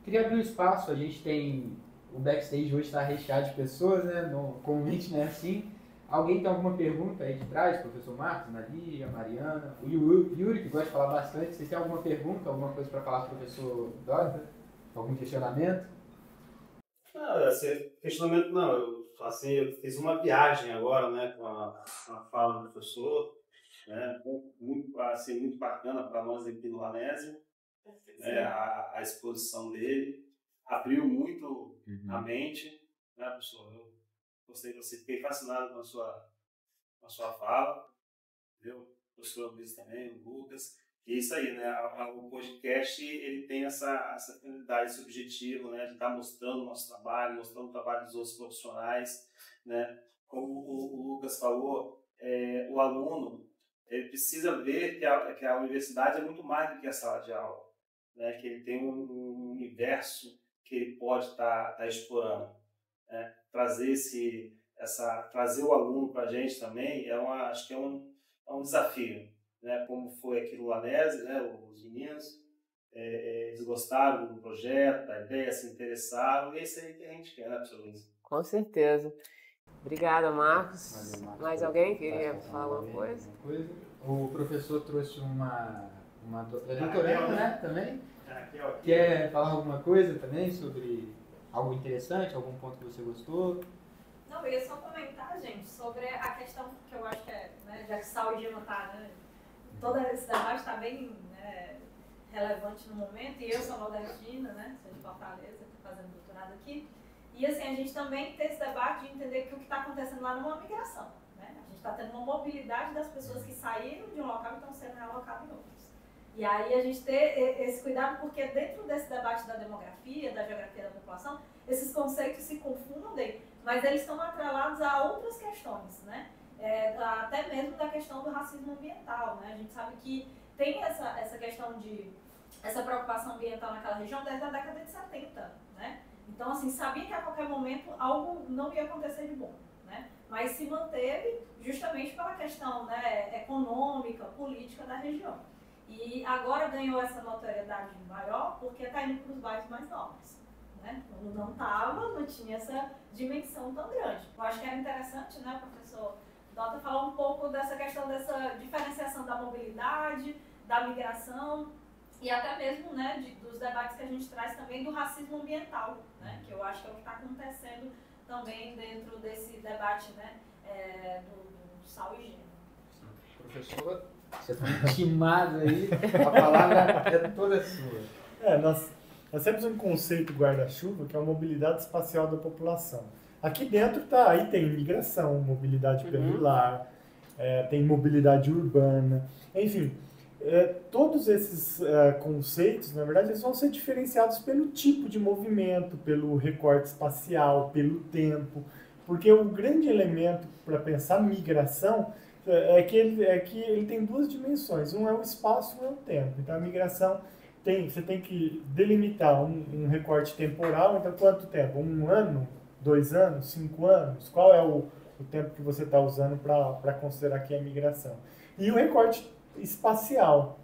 Queria abrir um espaço, a gente tem... O backstage hoje está recheado de pessoas, né? Comumente não é assim. Alguém tem alguma pergunta aí de trás? Professor Marcos, Nalia, Mariana, o Yuri, que gosta de falar bastante. Vocês têm alguma pergunta, alguma coisa para falar para o professor Dota? Algum questionamento? Não, questionamento não. Eu fiz uma viagem agora, né, com a fala do professor, né? Muito bacana para nós aqui no LANESE, né, a exposição dele. Abriu muito a mente, né, professor? Eu gostei de você, fiquei fascinado com a sua fala, entendeu? O professor Luiz também, o Lucas. E isso aí, né? O podcast ele tem essa finalidade, esse objetivo, né, de estar mostrando o nosso trabalho, mostrando o trabalho dos outros profissionais, né? Como o Lucas falou, o aluno ele precisa ver que a universidade é muito mais do que a sala de aula, né? Que ele tem um universo que ele pode estar explorando, né? Trazer o aluno para a gente também acho que é um desafio, né? Como foi aqui no LANESE, né? Os meninos eles gostaram do projeto, da ideia, se interessaram, e é isso aí que a gente quer, né, professor Luiz? Com certeza. Obrigada, Marcos. Valeu, Marcos. Mais alguém queria falar alguma coisa? O professor trouxe uma doutoranda, né, também? Aqui, ó. Quer falar alguma coisa também sobre algo interessante, algum ponto que você gostou? Não, eu ia só comentar, gente, sobre a questão que eu acho que né, já que Sal e Gema tá, né, todo esse debate está bem, né, relevante no momento, e eu sou nordestina, né, sou de Fortaleza, estou fazendo doutorado aqui, e assim, a gente também tem esse debate de entender que o que está acontecendo lá não é uma migração, né, a gente está tendo uma mobilidade das pessoas que saíram de um local e estão sendo realocadas em outros. E aí a gente ter esse cuidado, porque dentro desse debate da demografia, da geografia da população, esses conceitos se confundem, mas eles estão atrelados a outras questões, né? Até mesmo da questão do racismo ambiental, né? A gente sabe que tem essa questão essa preocupação ambiental naquela região desde a década de 70, né? Então, assim, sabia que a qualquer momento algo não ia acontecer de bom, né? Mas se manteve justamente pela questão, né, econômica, política da região. E agora ganhou essa notoriedade maior porque está indo para os bairros mais nobres. Né? Quando não estava, não tinha essa dimensão tão grande. Eu acho que era interessante, né, professor Dota, falar um pouco dessa questão dessa diferenciação da mobilidade, da migração e até mesmo, né, dos debates que a gente traz também do racismo ambiental, né, que eu acho que é o que está acontecendo também dentro desse debate, né, do sal e gênero. Professor, você está intimado aí, a palavra é toda sua. Nós temos um conceito guarda-chuva que é a mobilidade espacial da população. Aqui dentro aí tem imigração, mobilidade peninsular, tem mobilidade urbana, enfim, todos esses conceitos, na verdade, eles vão ser diferenciados pelo tipo de movimento, pelo recorte espacial, pelo tempo, porque o grande elemento para pensar migração é que ele tem duas dimensões, um é o espaço e um é o tempo. Então a migração você tem que delimitar um recorte temporal, então quanto tempo? 1 ano? 2 anos? 5 anos? Qual é o tempo que você está usando para considerar que é migração? E o recorte espacial.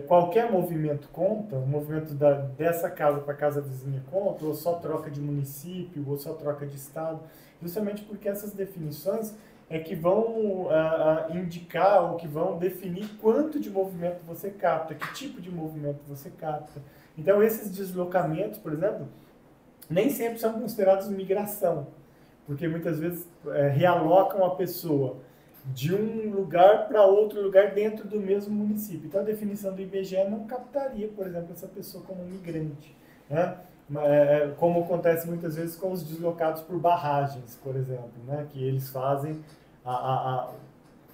Qualquer movimento conta, o movimento dessa casa para a casa vizinha conta, ou só troca de município, ou só troca de estado, justamente porque essas definições que vão indicar ou que vão definir quanto de movimento você capta, que tipo de movimento você capta. Então, esses deslocamentos, por exemplo, nem sempre são considerados migração, porque muitas vezes realocam a pessoa de um lugar para outro lugar dentro do mesmo município. Então, a definição do IBGE não captaria, por exemplo, essa pessoa como migrante, né? Como acontece muitas vezes com os deslocados por barragens, por exemplo, né? Que eles fazem,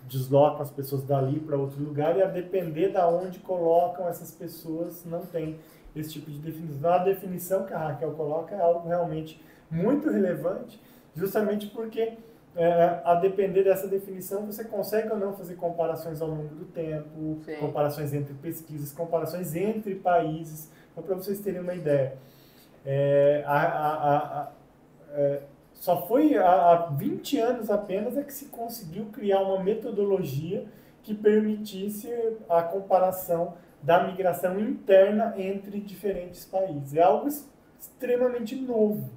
deslocam as pessoas dali para outro lugar e a depender de onde colocam essas pessoas não tem esse tipo de definição. A definição que a Raquel coloca é algo realmente muito relevante, justamente porque a depender dessa definição você consegue ou não fazer comparações ao longo do tempo, Sim. comparações entre pesquisas, comparações entre países, para vocês terem uma ideia. Só foi há 20 anos apenas que se conseguiu criar uma metodologia que permitisse a comparação da migração interna entre diferentes países. É algo extremamente novo,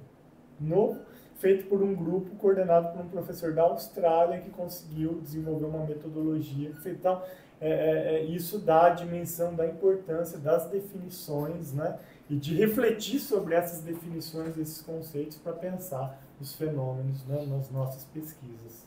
feito por um grupo coordenado por um professor da Austrália que conseguiu desenvolver uma metodologia. Então, isso dá a dimensão da importância das definições, né? E de refletir sobre essas definições, esses conceitos, para pensar os fenômenos, né, nas nossas pesquisas.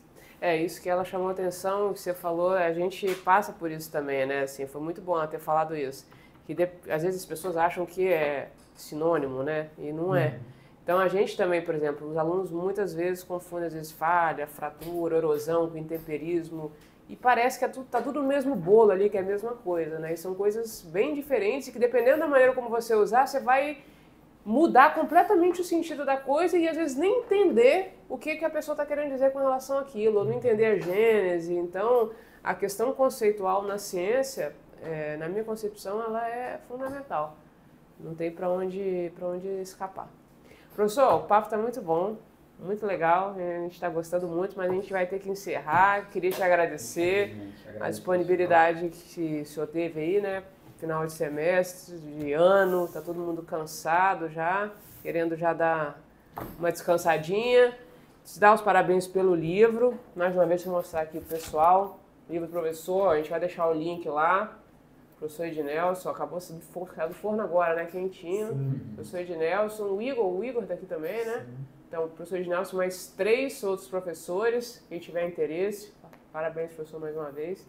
Isso que ela chamou a atenção, o que você falou, a gente passa por isso também, né? Assim, foi muito bom ela ter falado isso. Que às vezes as pessoas acham que é sinônimo, né? E não é. Então a gente também, por exemplo, os alunos muitas vezes confundem, às vezes, falha, fratura, erosão com intemperismo. E parece que tá tudo no mesmo bolo ali, que é a mesma coisa, né? E são coisas bem diferentes e que dependendo da maneira como você usar, você vai mudar completamente o sentido da coisa e às vezes nem entender o que a pessoa está querendo dizer com relação àquilo, ou não entender a gênese. Então, a questão conceitual na ciência, na minha concepção, ela é fundamental. Não tem para onde escapar. Professor, o papo está muito bom. Muito legal, a gente está gostando muito, mas a gente vai ter que encerrar. Queria te agradecer a disponibilidade que o senhor teve aí, né? Final de semestre, de ano, tá todo mundo cansado já, querendo já dar uma descansadinha. Te dar os parabéns pelo livro. Mais uma vez, vou mostrar aqui pro pessoal. Livro do professor, a gente vai deixar o link lá. Professor Ednelson, acabou do forno agora, né? Quentinho. Sim. Professor Ednelson, o Igor tá aqui também, né? Sim. Então, professor Ednelson, mais 3 outros professores, quem tiver interesse. Parabéns, professor, mais uma vez.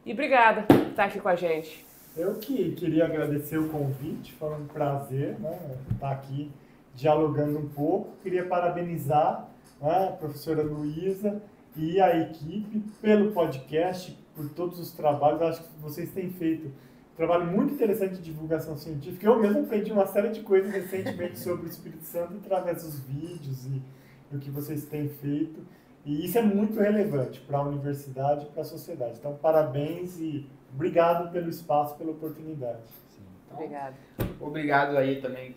E obrigada por estar aqui com a gente. Eu que queria agradecer o convite, foi um prazer, né, estar aqui dialogando um pouco. Queria parabenizar, né, a professora Luísa e a equipe pelo podcast, por todos os trabalhos. Acho que vocês têm feito um trabalho muito interessante de divulgação científica. Eu mesmo aprendi uma série de coisas recentemente sobre o Espírito Santo através dos vídeos e do que vocês têm feito. E isso é muito relevante para a universidade e para a sociedade. Então, parabéns e obrigado pelo espaço, pela oportunidade. Sim, então, obrigado. Obrigado aí também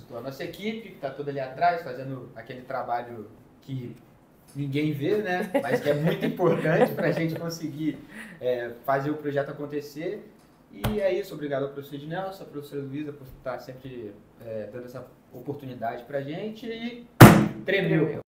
por a nossa equipe, que está toda ali atrás, fazendo aquele trabalho que ninguém vê, né? Mas que é muito importante para a gente conseguir fazer o projeto acontecer. E é isso, obrigado ao professor Ednelson, à professora Luísa por estar sempre dando essa oportunidade pra gente e tremeu.